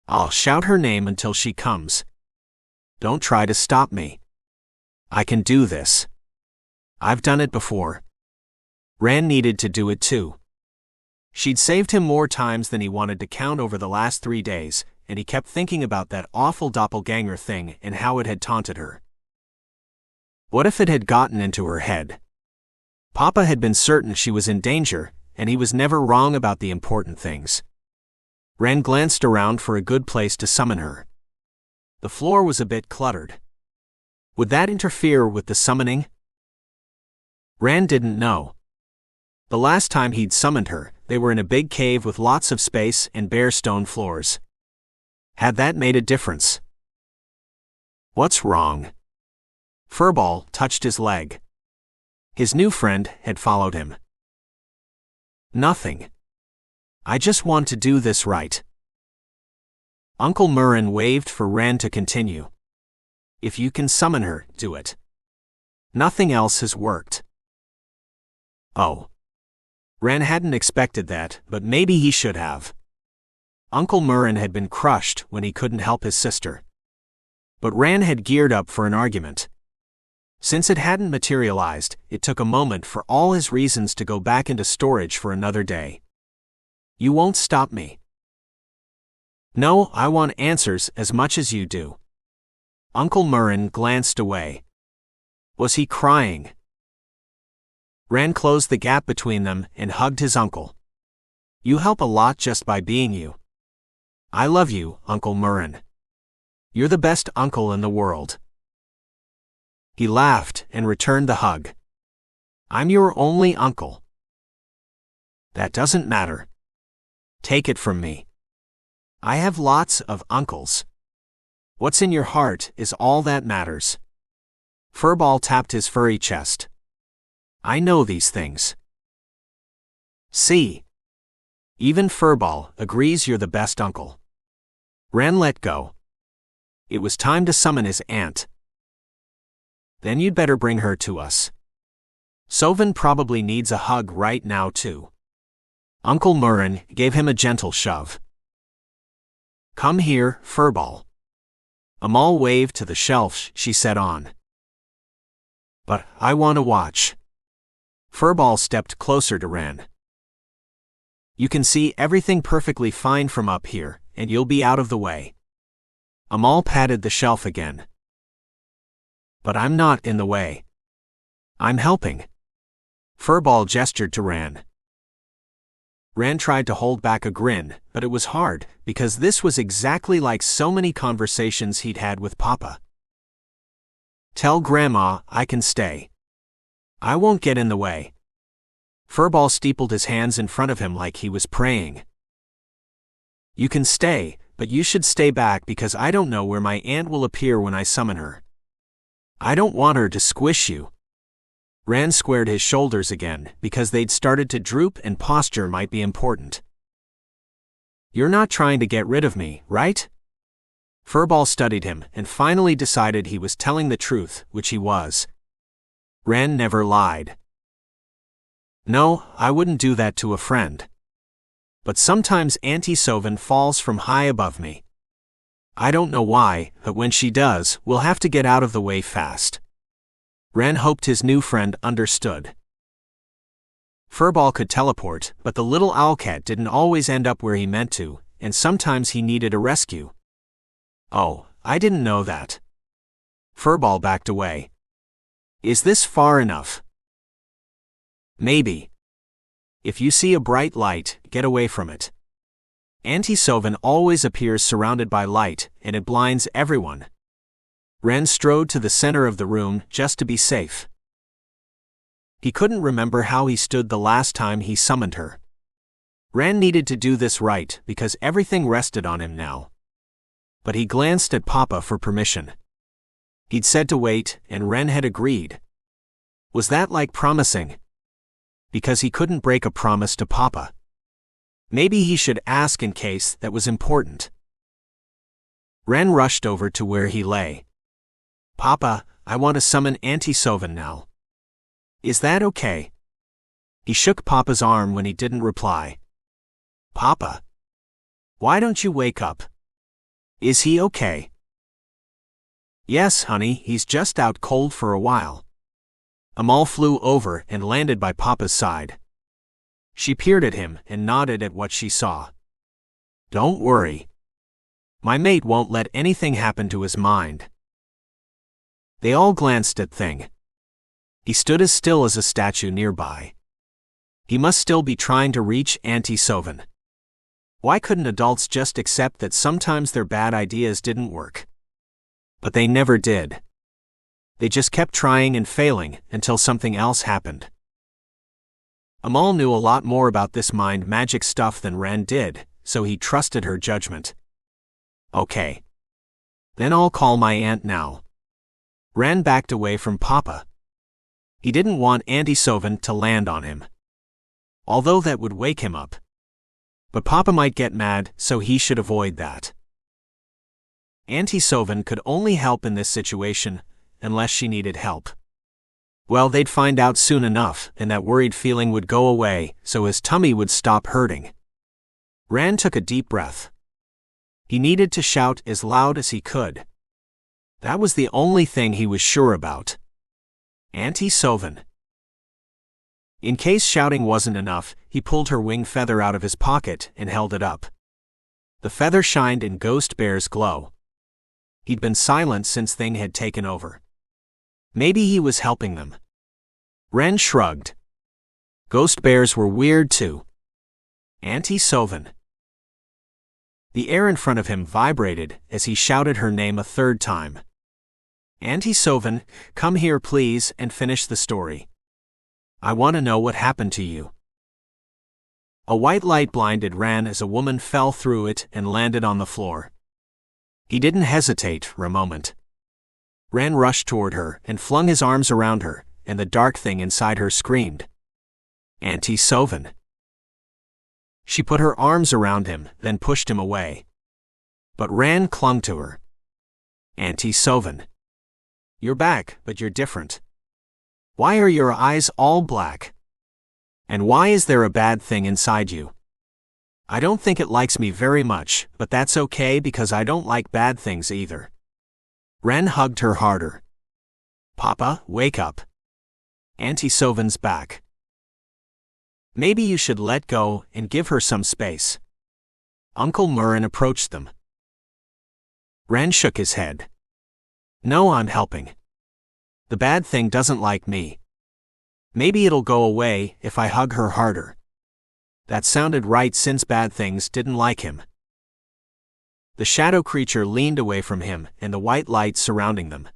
Speaker 1: I'll shout her name until she comes. Don't try to stop me. I can do this. I've done it before. Ran needed to do it too. She'd saved him more times than he wanted to count over the last 3 days, and he kept thinking about that awful doppelganger thing and how it had taunted her. What if it had gotten into her head? Papa had been certain she was in danger, and he was never wrong about the important things. Ren glanced around for a good place to summon her. The floor was a bit cluttered. Would that interfere with the summoning? Ren didn't know. The last time he'd summoned her, they were in a big cave with lots of space and bare stone floors. Had that made a difference? What's wrong? Furball touched his leg. His new friend had followed him. Nothing. I just want to do this right. Uncle Murrin waved for Ren to continue. If you can summon her, do it. Nothing else has worked. Oh. Ren hadn't expected that, but maybe he should have. Uncle Murrin had been crushed when he couldn't help his sister. But Ren had geared up for an argument. Since it hadn't materialized, it took a moment for all his reasons to go back into storage for another day. You won't stop me. No, I want answers as much as you do. Uncle Murrin glanced away. Was he crying? Ren closed the gap between them and hugged his uncle. You help a lot just by being you. I love you, Uncle Murrin. You're the best uncle in the world. He laughed and returned the hug. I'm your only uncle. That doesn't matter. Take it from me. I have lots of uncles. What's in your heart is all that matters. Furball tapped his furry chest. I know these things. See? Even Furball agrees you're the best uncle. Ren let go. It was time to summon his aunt. Then you'd better bring her to us. Soven probably needs a hug right now too. Uncle Murren gave him a gentle shove. Come here, Furball. Amal waved to the shelf she sat on. But I want to watch. Furball stepped closer to Ren. You can see everything perfectly fine from up here, and you'll be out of the way. Amal patted the shelf again. But I'm not in the way. I'm helping. Furball gestured to Ran. Ran tried to hold back a grin, but it was hard, because this was exactly like so many conversations he'd had with Papa. Tell Grandma I can stay. I won't get in the way. Furball steepled his hands in front of him like he was praying. You can stay, but you should stay back because I don't know where my aunt will appear when I summon her. I don't want her to squish you. Ran squared his shoulders again because they'd started to droop and posture might be important. You're not trying to get rid of me, right? Furball studied him and finally decided he was telling the truth, which he was. Ran never lied. No, I wouldn't do that to a friend. But sometimes Auntie Soven falls from high above me. I don't know why, but when she does, we'll have to get out of the way fast. Ran hoped his new friend understood. Furball could teleport, but the little owlcat didn't always end up where he meant to, and sometimes he needed a rescue. Oh, I didn't know that. Furball backed away. Is this far enough? Maybe. If you see a bright light, get away from it. Auntie Soven always appears surrounded by light, and it blinds everyone. Ren strode to the center of the room just to be safe. He couldn't remember how he stood the last time he summoned her. Ren needed to do this right because everything rested on him now. But he glanced at Papa for permission. He'd said to wait, and Ren had agreed. Was that like promising? Because he couldn't break a promise to Papa. Maybe he should ask in case that was important. Ren rushed over to where he lay. Papa, I want to summon Auntie Soven now. Is that okay? He shook Papa's arm when he didn't reply. Papa. Why don't you wake up? Is he okay? Yes, honey, he's just out cold for a while. Amal flew over and landed by Papa's side. She peered at him and nodded at what she saw. Don't worry. My mate won't let anything happen to his mind. They all glanced at Thing. He stood as still as a statue nearby. He must still be trying to reach Auntie Soven. Why couldn't adults just accept that sometimes their bad ideas didn't work? But they never did. They just kept trying and failing until something else happened. Amal knew a lot more about this mind magic stuff than Ren did, so he trusted her judgment. Okay. Then I'll call my aunt now. Ren backed away from Papa. He didn't want Auntie Soven to land on him. Although that would wake him up. But Papa might get mad, so he should avoid that. Auntie Soven could only help in this situation, unless she needed help. Well, they'd find out soon enough, and that worried feeling would go away, so his tummy would stop hurting. Ran took a deep breath. He needed to shout as loud as he could. That was the only thing he was sure about. Auntie Soven. In case shouting wasn't enough, he pulled her wing feather out of his pocket and held it up. The feather shined in Ghost Bear's glow. He'd been silent since Thing had taken over. Maybe he was helping them. Ren shrugged. Ghost bears were weird too. Auntie Soven. The air in front of him vibrated as he shouted her name a third time. Auntie Soven, come here please and finish the story. I want to know what happened to you. A white light blinded Ran as a woman fell through it and landed on the floor. He didn't hesitate for a moment. Ran rushed toward her and flung his arms around her, and the dark thing inside her screamed. Auntie Soven. She put her arms around him, then pushed him away. But Ran clung to her. Auntie Sovan. You're back, but you're different. Why are your eyes all black? And why is there a bad thing inside you? I don't think it likes me very much, but that's okay because I don't like bad things either. Ren hugged her harder. Papa, wake up. Auntie Sovan's back. Maybe you should let go and give her some space. Uncle Murren approached them. Ren shook his head. No, I'm helping. The bad thing doesn't like me. Maybe it'll go away if I hug her harder. That sounded right since bad things didn't like him. The shadow creature leaned away from him and the white light surrounding them.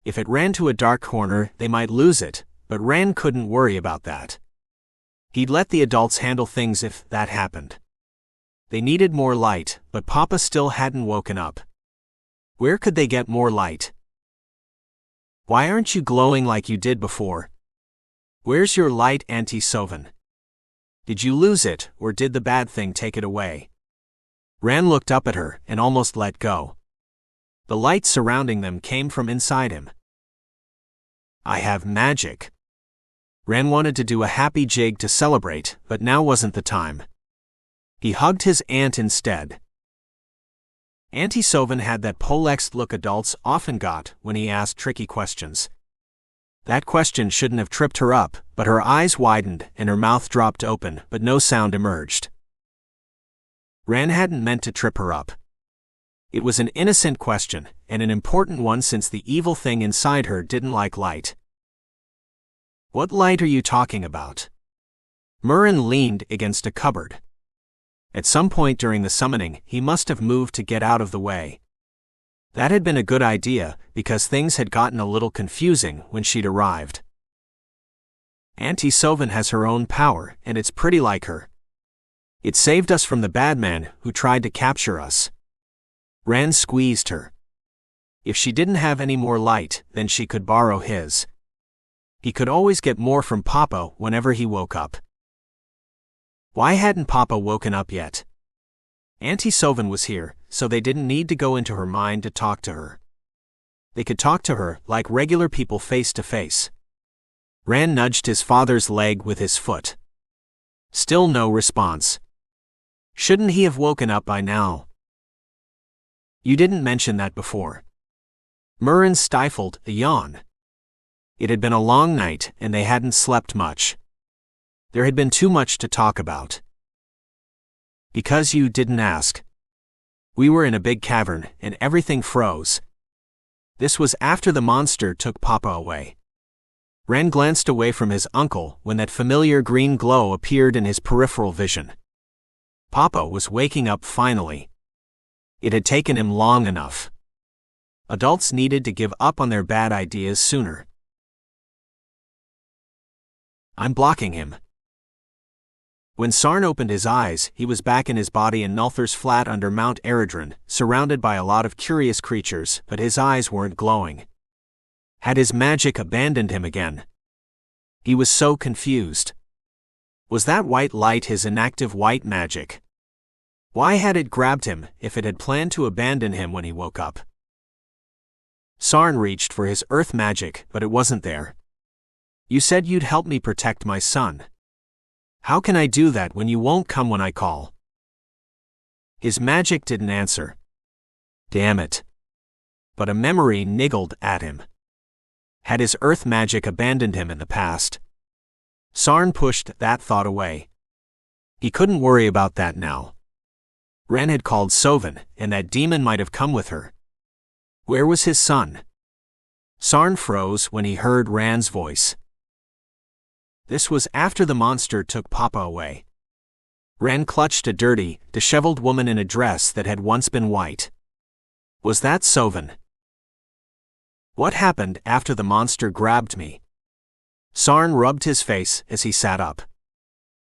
Speaker 1: If it ran to a dark corner, they might lose it, but Ren couldn't worry about that. He'd let the adults handle things if that happened. They needed more light, but Papa still hadn't woken up. Where could they get more light? Why aren't you glowing like you did before? Where's your light, Auntie Sovan? Did you lose it, or did the bad thing take it away? Ren looked up at her and almost let go. The light surrounding them came from inside him. I have magic. Ren wanted to do a happy jig to celebrate, but now wasn't the time. He hugged his aunt instead. Auntie Sovan had that perplexed look adults often got when he asked tricky questions. That question shouldn't have tripped her up, but her eyes widened and her mouth dropped open, but no sound emerged. Ren hadn't meant to trip her up. It was an innocent question, and an important one since the evil thing inside her didn't like light. What light are you talking about? Murren leaned against a cupboard. At some point during the summoning, he must have moved to get out of the way. That had been a good idea, because things had gotten a little confusing when she'd arrived. Auntie Sovan has her own power, and it's pretty like her. It saved us from the bad man who tried to capture us. Ren squeezed her. If she didn't have any more light, then she could borrow his. He could always get more from Papa whenever he woke up. Why hadn't Papa woken up yet? Auntie Sovan was here, so they didn't need to go into her mind to talk to her. They could talk to her like regular people face to face. Ren nudged his father's leg with his foot. Still no response. Shouldn't he have woken up by now? You didn't mention that before. Murren stifled a yawn. It had been a long night and they hadn't slept much. There had been too much to talk about. Because you didn't ask. We were in a big cavern and everything froze. This was after the monster took Papa away. Ren glanced away from his uncle when that familiar green glow appeared in his peripheral vision. Papa was waking up finally. It had taken him long enough. Adults needed to give up on their bad ideas sooner. I'm blocking him. When Sarn opened his eyes, he was back in his body in Nulthur's flat under Mount Eredrin, surrounded by a lot of curious creatures, but his eyes weren't glowing. Had his magic abandoned him again? He was so confused. Was that white light his inactive white magic? Why had it grabbed him if it had planned to abandon him when he woke up? Sarn reached for his earth magic, but it wasn't there. You said you'd help me protect my son. How can I do that when you won't come when I call? His magic didn't answer. Damn it. But a memory niggled at him. Had his earth magic abandoned him in the past? Sarn pushed that thought away. He couldn't worry about that now. Ren had called Sovan, and that demon might have come with her. Where was his son? Sarn froze when he heard Ran's voice. This was after the monster took Papa away. Ren clutched a dirty, disheveled woman in a dress that had once been white. Was that Sovan? What happened after the monster grabbed me? Sarn rubbed his face as he sat up.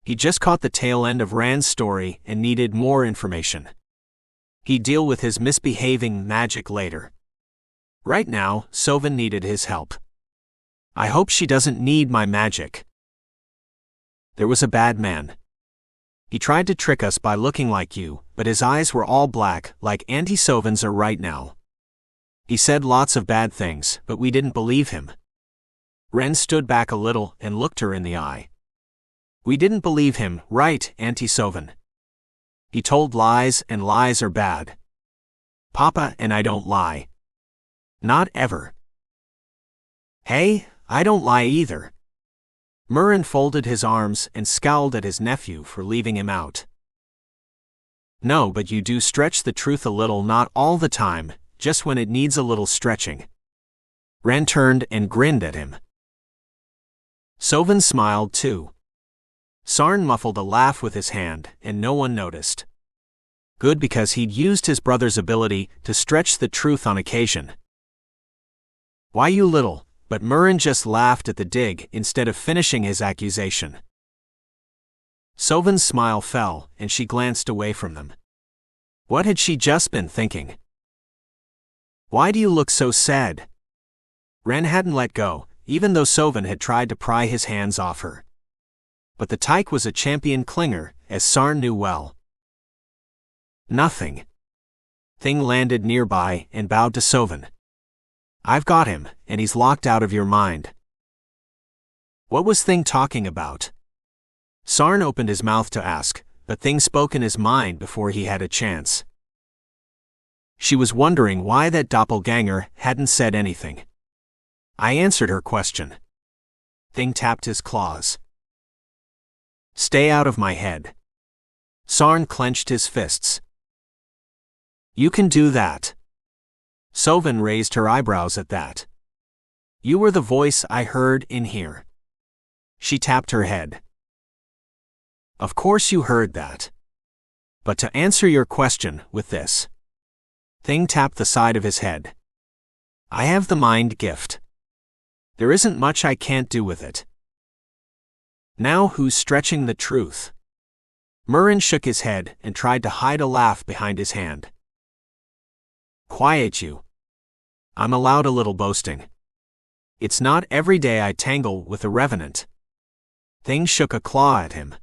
Speaker 1: He just caught the tail end of Ran's story and needed more information. He'd deal with his misbehaving magic later. Right now, Sovan needed his help. I hope she doesn't need my magic. There was a bad man. He tried to trick us by looking like you, but his eyes were all black, like Auntie Sovan's are right now. He said lots of bad things, but we didn't believe him. Ren stood back a little and looked her in the eye. We didn't believe him, right, Auntie Soven? He told lies, and lies are bad. Papa and I don't lie. Not ever. Hey, I don't lie either. Murren folded his arms and scowled at his nephew for leaving him out. No, but you do stretch the truth a little, not all the time, just when it needs a little stretching. Ren turned and grinned at him. Soven smiled too. Sarn muffled a laugh with his hand, and no one noticed. Good, because he'd used his brother's ability to stretch the truth on occasion. Why, you little, but Murren just laughed at the dig instead of finishing his accusation. Soven's smile fell, and she glanced away from them. What had she just been thinking? Why do you look so sad? Ren hadn't let go, even though Soven had tried to pry his hands off her. But the tyke was a champion clinger, as Sarn knew well. Nothing. Thing landed nearby and bowed to Soven. I've got him, and he's locked out of your mind. What was Thing talking about? Sarn opened his mouth to ask, but Thing spoke in his mind before he had a chance. She was wondering why that doppelganger hadn't said anything. I answered her question. Thing tapped his claws. Stay out of my head. Sarn clenched his fists. You can do that. Soven raised her eyebrows at that. You were the voice I heard in here. She tapped her head. Of course you heard that. But to answer your question with this. Thing tapped the side of his head. I have the mind gift. There isn't much I can't do with it. Now who's stretching the truth? Murren shook his head and tried to hide a laugh behind his hand. Quiet you. I'm allowed a little boasting. It's not every day I tangle with a revenant. Thing shook a claw at him.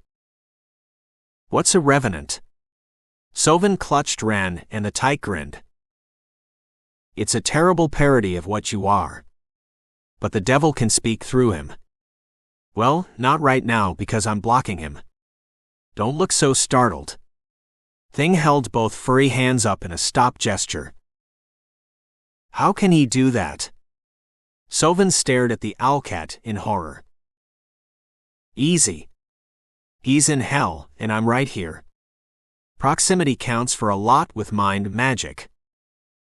Speaker 1: What's a revenant? Soven clutched Ren and the tyke grinned. It's a terrible parody of what you are. But the devil can speak through him. Well, not right now because I'm blocking him. Don't look so startled. Thing held both furry hands up in a stop gesture. How can he do that? Soven stared at the owlcat in horror. Easy. He's in hell, and I'm right here. Proximity counts for a lot with mind magic.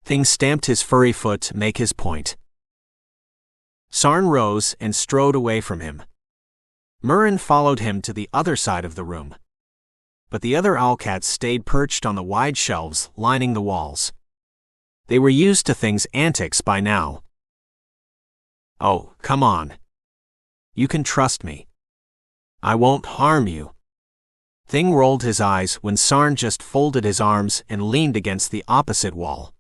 Speaker 1: Thing stamped his furry foot to make his point. Sarn rose and strode away from him. Murren followed him to the other side of the room. But the other owlcats stayed perched on the wide shelves lining the walls. They were used to Thing's antics by now. Oh, come on. You can trust me. I won't harm you. Thing rolled his eyes when Sarn just folded his arms and leaned against the opposite wall.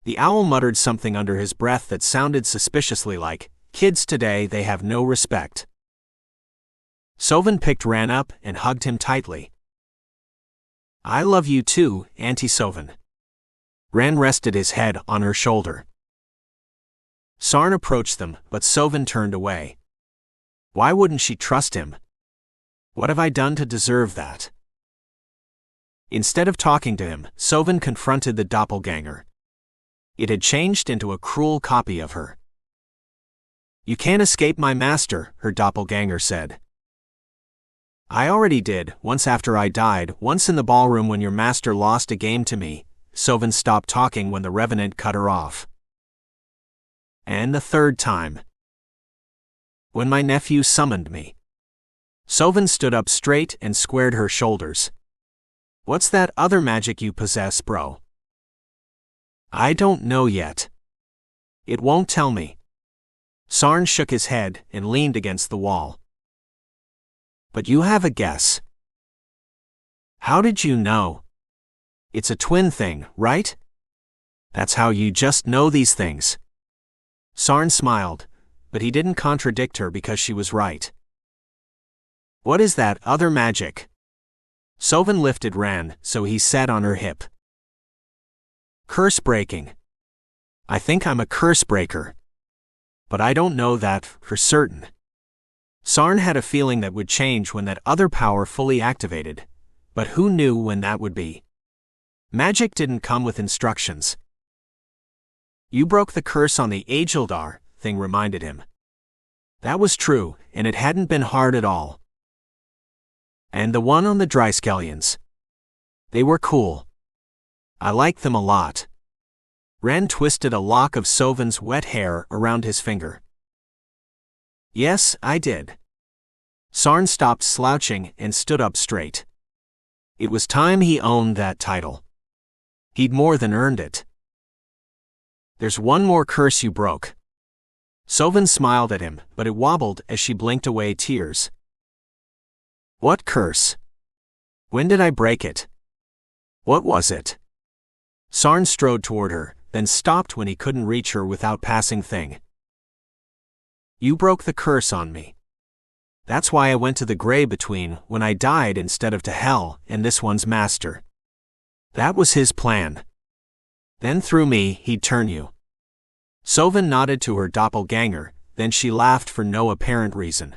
Speaker 1: The owl muttered something under his breath that sounded suspiciously like, kids today, they have no respect. Soven picked Ran up and hugged him tightly. I love you too, Auntie Soven. Ran rested his head on her shoulder. Sarn approached them, but Soven turned away. Why wouldn't she trust him? What have I done to deserve that? Instead of talking to him, Soven confronted the doppelganger. It had changed into a cruel copy of her. You can't escape my master, her doppelganger said. I already did, once after I died, once in the ballroom when your master lost a game to me. Soven stopped talking when the revenant cut her off. And the third time. When my nephew summoned me. Soven stood up straight and squared her shoulders. What's that other magic you possess, bro? I don't know yet. It won't tell me. Sarn shook his head and leaned against the wall. But you have a guess. How did you know? It's a twin thing, right? That's how you just know these things. Sarn smiled, but he didn't contradict her because she was right. What is that other magic? Soven lifted Ran so he sat on her hip. Curse breaking. I think I'm a curse breaker. But I don't know that for certain. Sarn had a feeling that would change when that other power fully activated, but who knew when that would be? Magic didn't come with instructions. You broke the curse on the Angelic thing, reminded him. That was true, and it hadn't been hard at all. And the one on the Dryskellions. They were cool. I liked them a lot. Ren twisted a lock of Sovin's wet hair around his finger. Yes, I did. Sarn stopped slouching and stood up straight. It was time he owned that title. He'd more than earned it. There's one more curse you broke. Sovin smiled at him, but it wobbled as she blinked away tears. What curse? When did I break it? What was it? Sarn strode toward her, then stopped when he couldn't reach her without passing thing. You broke the curse on me. That's why I went to the gray between when I died instead of to hell and this one's master. That was his plan. Then through me he'd turn you. Sovin nodded to her doppelganger, then she laughed for no apparent reason.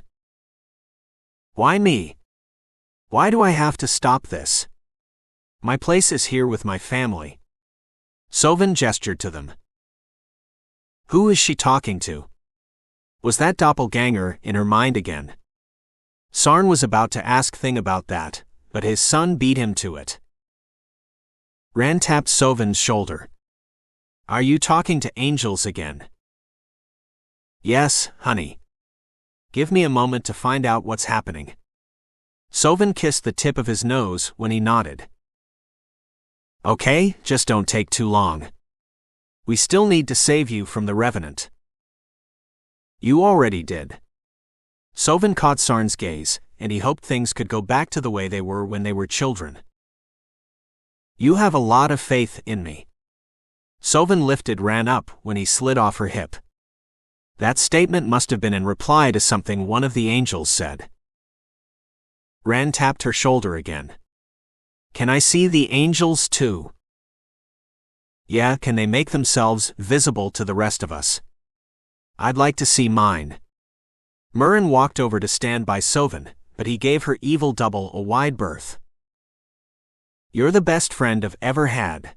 Speaker 1: Why me? Why do I have to stop this? My place is here with my family. Sovin gestured to them. Who is she talking to? Was that doppelganger in her mind again? Sarn was about to ask Thing about that, but his son beat him to it. Ran tapped Sovin's shoulder. Are you talking to angels again? Yes, honey. Give me a moment to find out what's happening. Sovin kissed the tip of his nose when he nodded. Okay, just don't take too long. We still need to save you from the Revenant. You already did. Sovin caught Sarn's gaze, and he hoped things could go back to the way they were when they were children. You have a lot of faith in me. Sovin lifted Ran up when he slid off her hip. That statement must have been in reply to something one of the angels said. Ran tapped her shoulder again. Can I see the angels too? Yeah, can they make themselves visible to the rest of us? I'd like to see mine. Murren walked over to stand by Sovin, but he gave her evil double a wide berth. You're the best friend I've ever had.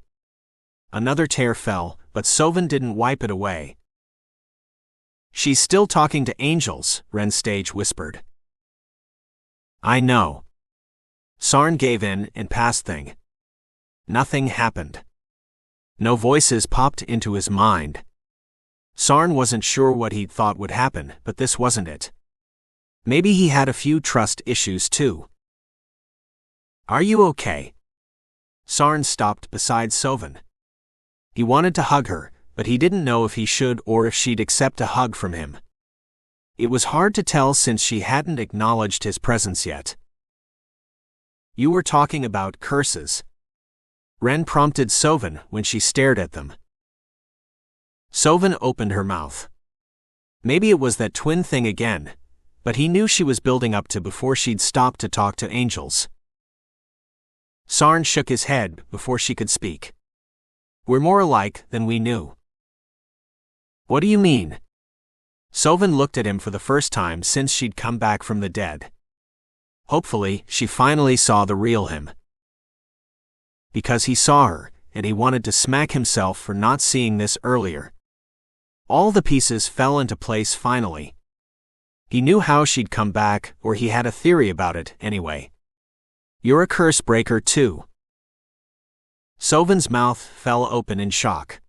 Speaker 1: Another tear fell, but Sovin didn't wipe it away. She's still talking to angels, Ren Stage whispered. I know. Sarn gave in and passed Thing. Nothing happened. No voices popped into his mind. Sarn wasn't sure what he'd thought would happen, but this wasn't it. Maybe he had a few trust issues too. Are you okay? Sarn stopped beside Sovin. He wanted to hug her, but he didn't know if he should or if she'd accept a hug from him. It was hard to tell since she hadn't acknowledged his presence yet. You were talking about curses. Ren prompted Sovin when she stared at them. Sovin opened her mouth. Maybe it was that twin thing again, but he knew she was building up to before she'd stopped to talk to angels. Sarn shook his head before she could speak. We're more alike than we knew. What do you mean? Sovin looked at him for the first time since she'd come back from the dead. Hopefully, she finally saw the real him. Because he saw her, and he wanted to smack himself for not seeing this earlier. All the pieces fell into place finally. He knew how she'd come back, or he had a theory about it anyway. You're a curse breaker too. Sovin's mouth fell open in shock.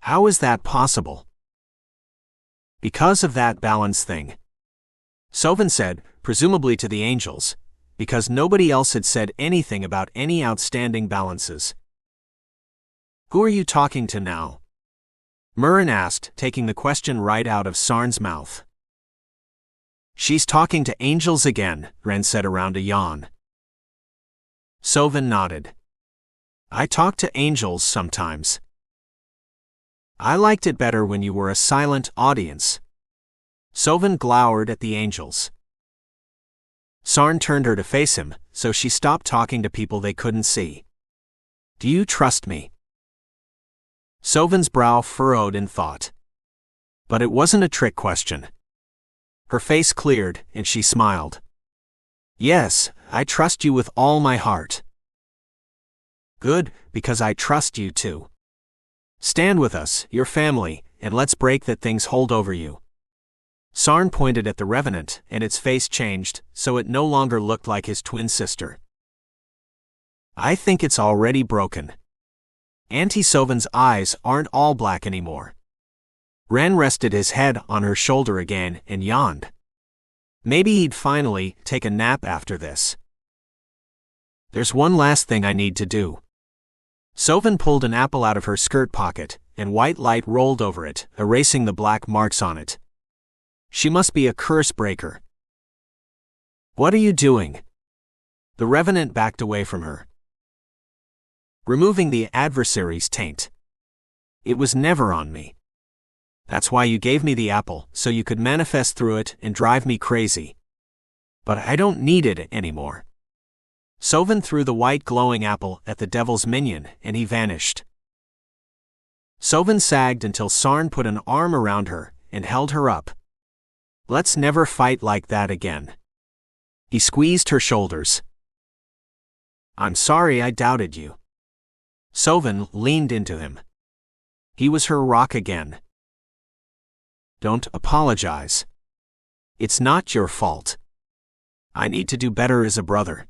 Speaker 1: How is that possible? Because of that balance thing. Sovin said, presumably to the angels, because nobody else had said anything about any outstanding balances. Who are you talking to now? Murren asked, taking the question right out of Sarn's mouth. She's talking to angels again, Ren said around a yawn. Sovin nodded. I talk to angels sometimes. I liked it better when you were a silent audience. Sovin glowered at the angels. Sarn turned her to face him, so she stopped talking to people they couldn't see. Do you trust me? Sovin's brow furrowed in thought. But it wasn't a trick question. Her face cleared, and she smiled. Yes, I trust you with all my heart. Good, because I trust you too. Stand with us, your family, and let's break that things hold over you. Sarn pointed at the revenant, and its face changed, so it no longer looked like his twin sister. I think it's already broken. Auntie Sovin's eyes aren't all black anymore. Ren rested his head on her shoulder again and yawned. Maybe he'd finally take a nap after this. There's one last thing I need to do. Sovin pulled an apple out of her skirt pocket, and white light rolled over it, erasing the black marks on it. She must be a curse breaker. What are you doing? The revenant backed away from her. Removing the adversary's taint. It was never on me. That's why you gave me the apple, so you could manifest through it and drive me crazy. But I don't need it anymore. Sovin threw the white glowing apple at the devil's minion, and he vanished. Sovin sagged until Sarn put an arm around her and held her up. Let's never fight like that again. He squeezed her shoulders. I'm sorry I doubted you. Sovin leaned into him. He was her rock again. Don't apologize. It's not your fault. I need to do better as a brother.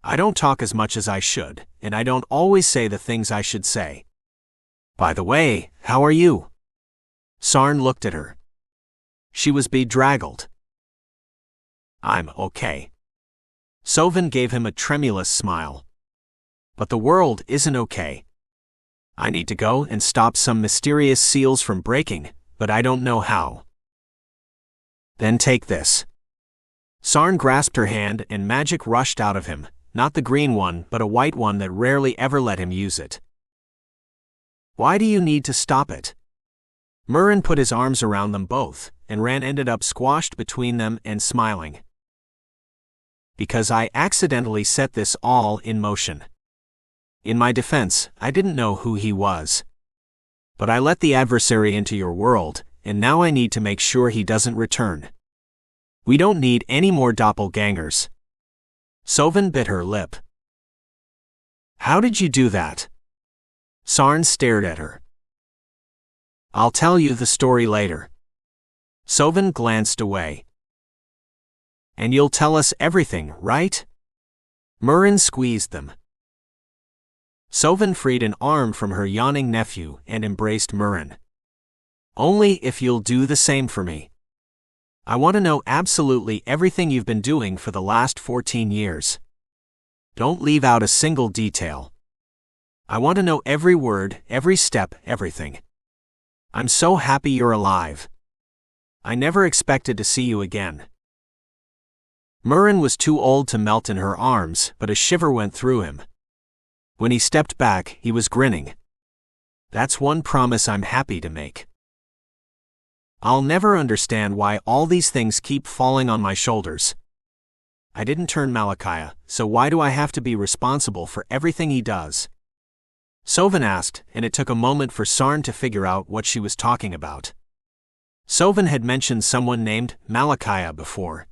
Speaker 1: I don't talk as much as I should, and I don't always say the things I should say. By the way, how are you? Sarn looked at her. She was bedraggled. I'm okay. Sovin gave him a tremulous smile. But the world isn't okay. I need to go and stop some mysterious seals from breaking, but I don't know how. Then take this. Sarn grasped her hand and magic rushed out of him, not the green one but a white one that rarely ever let him use it. Why do you need to stop it? Murren put his arms around them both, and Ran ended up squashed between them and smiling. Because I accidentally set this all in motion. In my defense, I didn't know who he was. But I let the adversary into your world, and now I need to make sure he doesn't return. We don't need any more doppelgangers. Sovin bit her lip. How did you do that? Sarn stared at her. I'll tell you the story later. Sovin glanced away. And you'll tell us everything, right? Murren squeezed them. Sovin freed an arm from her yawning nephew and embraced Murren. Only if you'll do the same for me. I want to know absolutely everything you've been doing for the last 14 years. Don't leave out a single detail. I want to know every word, every step, everything. I'm so happy you're alive. I never expected to see you again. Murren was too old to melt in her arms, but a shiver went through him. When he stepped back, he was grinning. That's one promise I'm happy to make. I'll never understand why all these things keep falling on my shoulders. I didn't turn Malachia, so why do I have to be responsible for everything he does? Sovin asked, and it took a moment for Sarn to figure out what she was talking about. Sovin had mentioned someone named Malachia before.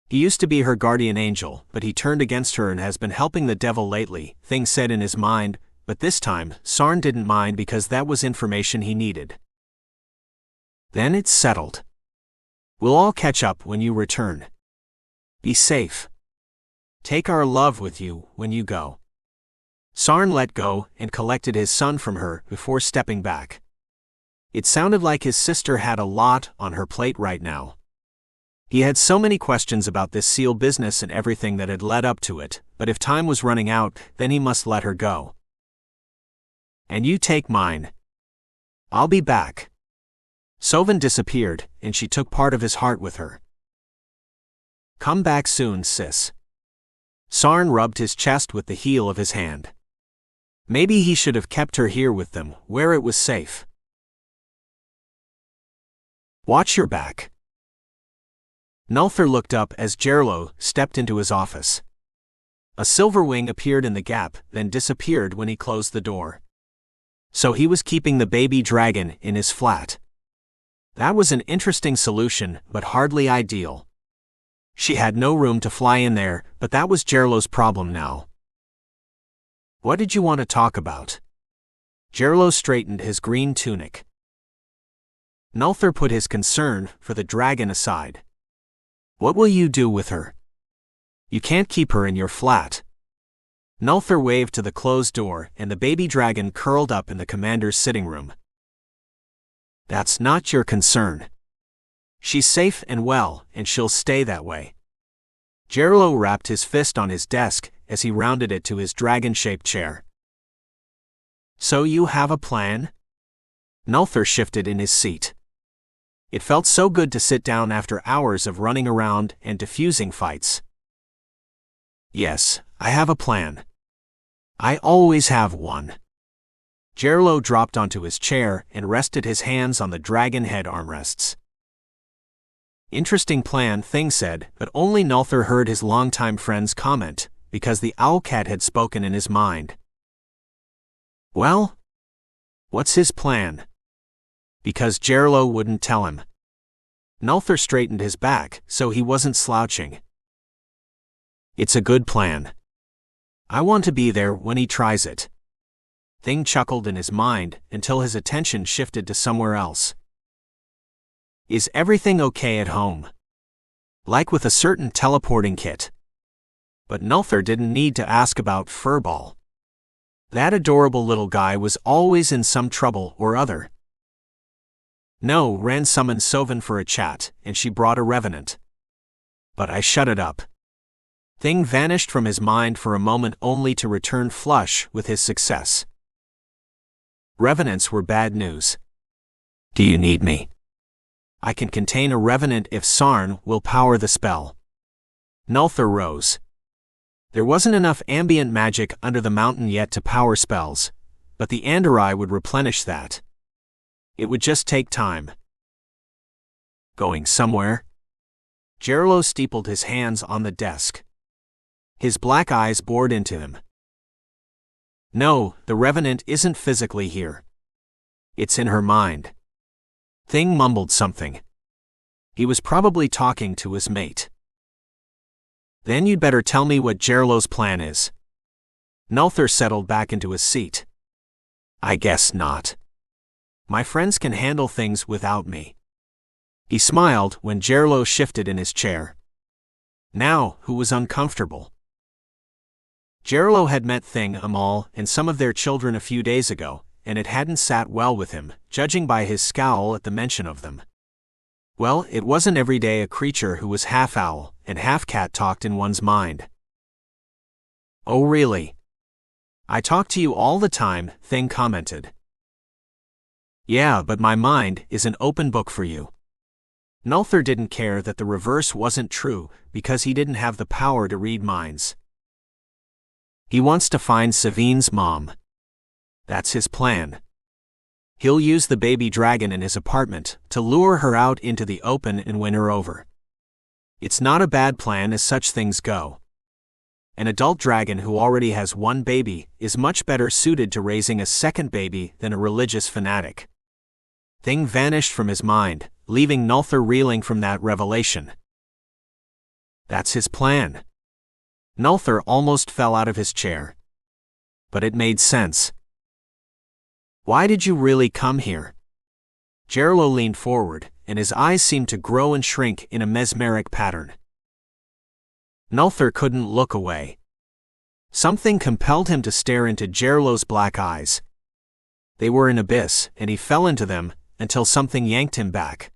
Speaker 1: He used to be her guardian angel, but he turned against her and has been helping the devil lately, things said in his mind, but this time, Sarn didn't mind because that was information he needed. Then it's settled. We'll all catch up when you return. Be safe. Take our love with you when you go. Sarn let go and collected his son from her before stepping back. It sounded like his sister had a lot on her plate right now. He had so many questions about this seal business and everything that had led up to it, but if time was running out, then he must let her go. And you take mine. I'll be back. Sovin disappeared, and she took part of his heart with her. Come back soon, sis. Sarn rubbed his chest with the heel of his hand. Maybe he should have kept her here with them, where it was safe. Watch your back. Nulthar looked up as Gerlo stepped into his office. A silver wing appeared in the gap, then disappeared when he closed the door. So he was keeping the baby dragon in his flat. That was an interesting solution, but hardly ideal. She had no room to fly in there, but that was Gerlo's problem now. What did you want to talk about? Gerlo straightened his green tunic. Nulthar put his concern for the dragon aside. What will you do with her? You can't keep her in your flat. Nulthar waved to the closed door, and the baby dragon curled up in the commander's sitting room. That's not your concern. She's safe and well, and she'll stay that way. Gerlo rapped his fist on his desk as he rounded it to his dragon-shaped chair. So you have a plan? Nulthar shifted in his seat. It felt so good to sit down after hours of running around and diffusing fights. Yes, I have a plan. I always have one. Gerlo dropped onto his chair and rested his hands on the dragon head armrests. Interesting plan, Thing said, but only Nulthar heard his longtime friend's comment, because the owlcat had spoken in his mind. Well? What's his plan? Because Gerlo wouldn't tell him. Nulthar straightened his back, so he wasn't slouching. It's a good plan. I want to be there when he tries it. Thing chuckled in his mind until his attention shifted to somewhere else. Is everything okay at home? Like with a certain teleporting kit. But Nulthar didn't need to ask about Furball. That adorable little guy was always in some trouble or other. No, Ran summoned Sovan for a chat, and she brought a revenant. But I shut it up. Thing vanished from his mind for a moment only to return flush with his success. Revenants were bad news. Do you need me? I can contain a revenant if Sarn will power the spell. Nulthar rose. There wasn't enough ambient magic under the mountain yet to power spells, but the Andari would replenish that. It would just take time. Going somewhere? Gerlo steepled his hands on the desk. His black eyes bored into him. No, the revenant isn't physically here. It's in her mind. Thing mumbled something. He was probably talking to his mate. Then you'd better tell me what Gerlo's plan is. Nulthar settled back into his seat. I guess not. My friends can handle things without me. He smiled when Gerlo shifted in his chair. Now, who was uncomfortable? Gerlo had met Thing, Amal, and some of their children a few days ago, and it hadn't sat well with him, judging by his scowl at the mention of them. Well, it wasn't every day a creature who was half owl and half cat talked in one's mind. Oh really? I talk to you all the time, Thing commented. Yeah, but my mind is an open book for you. Nulthar didn't care that the reverse wasn't true, because he didn't have the power to read minds. He wants to find Savine's mom. That's his plan. He'll use the baby dragon in his apartment to lure her out into the open and win her over. It's not a bad plan as such things go. An adult dragon who already has one baby is much better suited to raising a second baby than a religious fanatic. Thing vanished from his mind, leaving Nulthar reeling from that revelation. That's his plan. Nulthar almost fell out of his chair. But it made sense. Why did you really come here? Gerlo leaned forward, and his eyes seemed to grow and shrink in a mesmeric pattern. Nulthar couldn't look away. Something compelled him to stare into Gerlo's black eyes. They were an abyss, and he fell into them, until something yanked him back.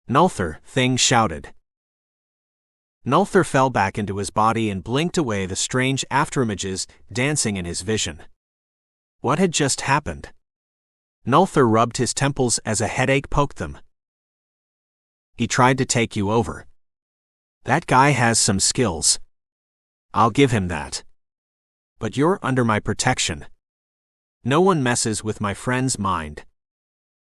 Speaker 1: Nulthar, Thing shouted. Nulthar fell back into his body and blinked away the strange afterimages dancing in his vision. What had just happened? Nulthar rubbed his temples as a headache poked them. He tried to take you over. That guy has some skills. I'll give him that. But you're under my protection. No one messes with my friend's mind.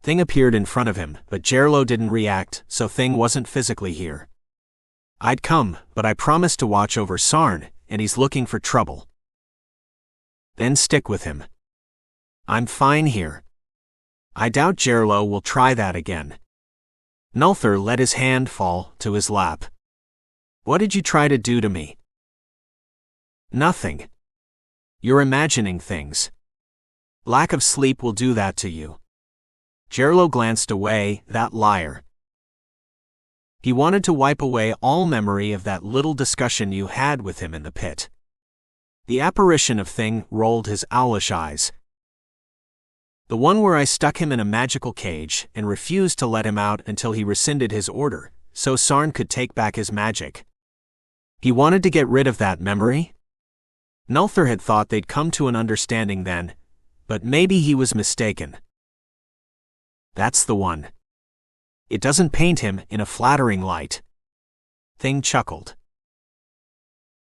Speaker 1: Thing appeared in front of him, but Gerlo didn't react, so Thing wasn't physically here. I'd come, but I promised to watch over Sarn, and he's looking for trouble. Then stick with him. I'm fine here. I doubt Gerlo will try that again. Nulthur let his hand fall to his lap. What did you try to do to me? Nothing. You're imagining things. Lack of sleep will do that to you. Gerlo glanced away, that liar. He wanted to wipe away all memory of that little discussion you had with him in the pit. The apparition of Thing rolled his owlish eyes. The one where I stuck him in a magical cage and refused to let him out until he rescinded his order, so Sarn could take back his magic. He wanted to get rid of that memory? Nulthur had thought they'd come to an understanding then, but maybe he was mistaken. That's the one. It doesn't paint him in a flattering light. Thing chuckled.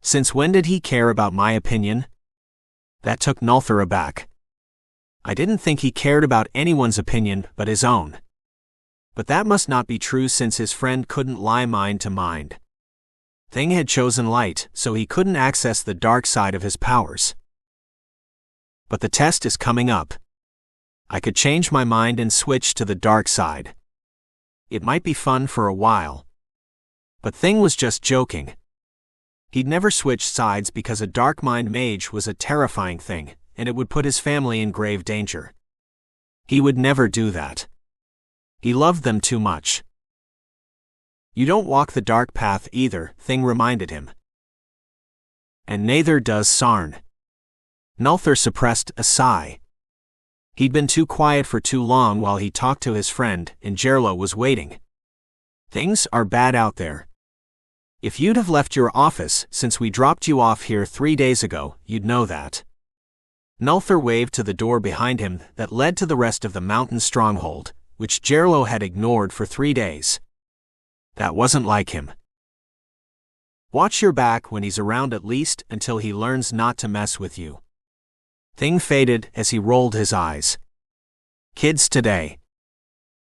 Speaker 1: Since when did he care about my opinion? That took Nulthur aback. I didn't think he cared about anyone's opinion but his own. But that must not be true since his friend couldn't lie mind to mind. Thing had chosen light, so he couldn't access the dark side of his powers. But the test is coming up. I could change my mind and switch to the dark side. It might be fun for a while. But Thing was just joking. He'd never switch sides because a dark mind mage was a terrifying thing, and it would put his family in grave danger. He would never do that. He loved them too much. You don't walk the dark path either, Thing reminded him. And neither does Sarn. Nulthur suppressed a sigh. He'd been too quiet for too long while he talked to his friend, and Gerlo was waiting. Things are bad out there. If you'd have left your office since we dropped you off here 3 days ago, you'd know that. Nulthur waved to the door behind him that led to the rest of the mountain stronghold, which Gerlo had ignored for 3 days. That wasn't like him. Watch your back when he's around, at least until he learns not to mess with you. Thing faded as he rolled his eyes. Kids today.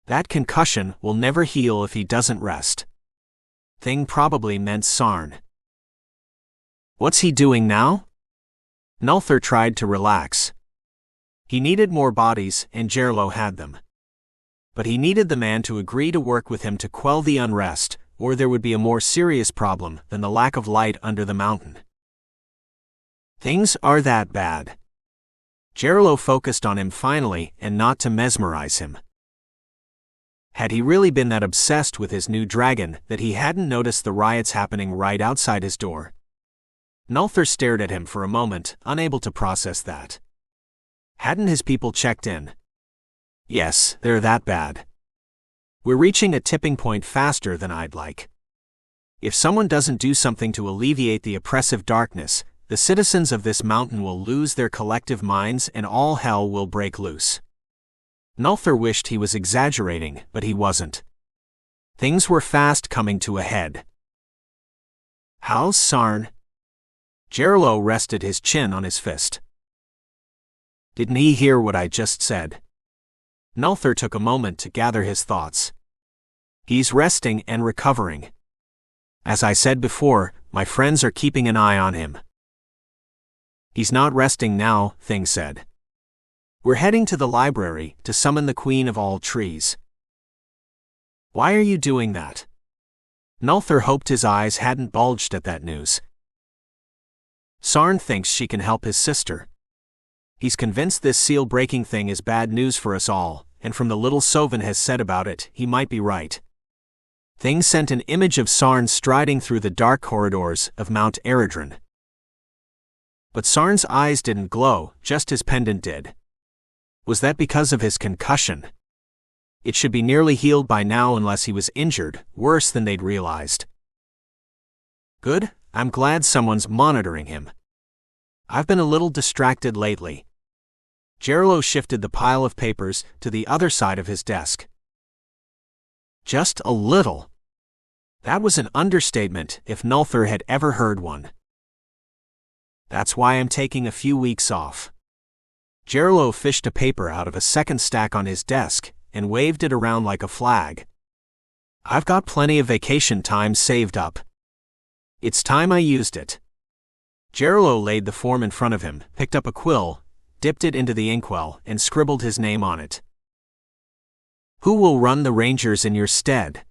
Speaker 1: That concussion will never heal if he doesn't rest. Thing probably meant Sarn. What's he doing now? Nulthur tried to relax. He needed more bodies, and Gerlo had them. But he needed the man to agree to work with him to quell the unrest, or there would be a more serious problem than the lack of light under the mountain. Things are that bad. Gerlo focused on him finally, and not to mesmerize him. Had he really been that obsessed with his new dragon that he hadn't noticed the riots happening right outside his door? Nulthur stared at him for a moment, unable to process that. Hadn't his people checked in? Yes, they're that bad. We're reaching a tipping point faster than I'd like. If someone doesn't do something to alleviate the oppressive darkness, the citizens of this mountain will lose their collective minds and all hell will break loose. Nulthur wished he was exaggerating, but he wasn't. Things were fast coming to a head. How's Sarn? Gerlo rested his chin on his fist. Didn't he hear what I just said? Nulthur took a moment to gather his thoughts. He's resting and recovering. As I said before, my friends are keeping an eye on him. He's not resting now, Thing said. We're heading to the library to summon the Queen of all trees. Why are you doing that? Nulthur hoped his eyes hadn't bulged at that news. Sarn thinks she can help his sister. He's convinced this seal-breaking thing is bad news for us all, and from the little Sovan has said about it, he might be right. Thing sent an image of Sarn striding through the dark corridors of Mount Eredron. But Sarn's eyes didn't glow, just his pendant did. Was that because of his concussion? It should be nearly healed by now unless he was injured, worse than they'd realized. Good, I'm glad someone's monitoring him. I've been a little distracted lately. Gerlo shifted the pile of papers to the other side of his desk. Just a little. That was an understatement if Nulthur had ever heard one. That's why I'm taking a few weeks off. Gerlo fished a paper out of a second stack on his desk and waved it around like a flag. I've got plenty of vacation time saved up. It's time I used it. Gerlo laid the form in front of him, picked up a quill, dipped it into the inkwell, and scribbled his name on it. Who will run the Rangers in your stead?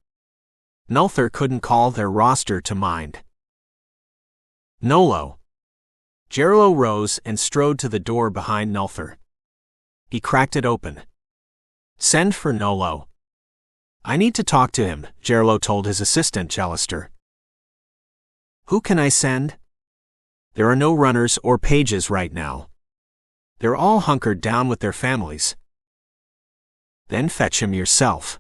Speaker 1: Nulthar couldn't call their roster to mind. Nolo. Geirlo rose and strode to the door behind Nulthar. He cracked it open. Send for Nolo. I need to talk to him, Geirlo told his assistant Jalister. Who can I send? There are no runners or pages right now. They're all hunkered down with their families. Then fetch him yourself.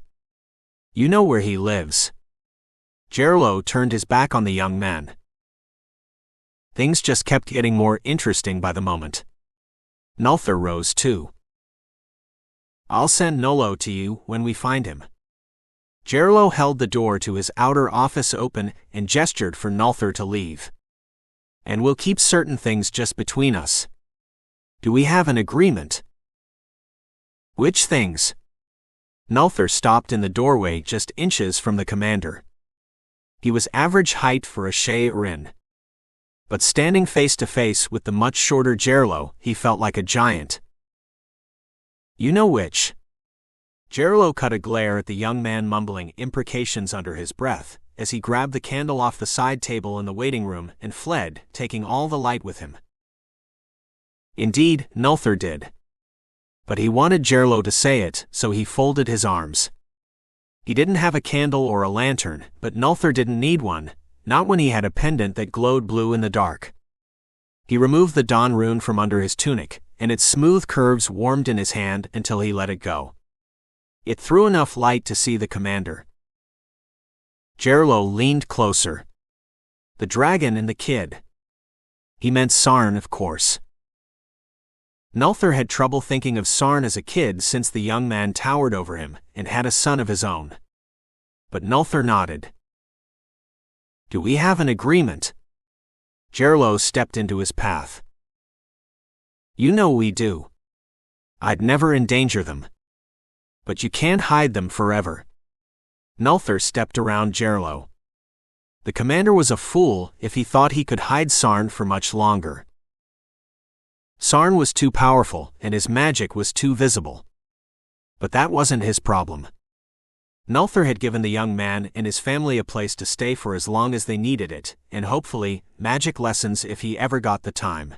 Speaker 1: You know where he lives. Geirlo turned his back on the young man. Things just kept getting more interesting by the moment. Nulthar rose too. I'll send Nolo to you when we find him. Geirlo held the door to his outer office open and gestured for Nulthar to leave. And we'll keep certain things just between us. Do we have an agreement? Which things? Nulthar stopped in the doorway just inches from the commander. He was average height for a Sha'arin. But standing face to face with the much shorter Geirlo, he felt like a giant. You know which? Geirlo cut a glare at the young man mumbling imprecations under his breath, as he grabbed the candle off the side table in the waiting room and fled, taking all the light with him. Indeed, Nulthar did. But he wanted Geirlo to say it, so he folded his arms. He didn't have a candle or a lantern, but Nulthar didn't need one, not when he had a pendant that glowed blue in the dark. He removed the dawn rune from under his tunic, and its smooth curves warmed in his hand until he let it go. It threw enough light to see the commander. Geirlo leaned closer. The dragon and the kid. He meant Sarn, of course. Nulthar had trouble thinking of Sarn as a kid since the young man towered over him and had a son of his own. But Nulthar nodded. Do we have an agreement? Geirlo stepped into his path. You know we do. I'd never endanger them. But you can't hide them forever. Nulthar stepped around Geirlo. The commander was a fool if he thought he could hide Sarn for much longer. Sarn was too powerful, and his magic was too visible. But that wasn't his problem. Nulthar had given the young man and his family a place to stay for as long as they needed it, and hopefully, magic lessons if he ever got the time.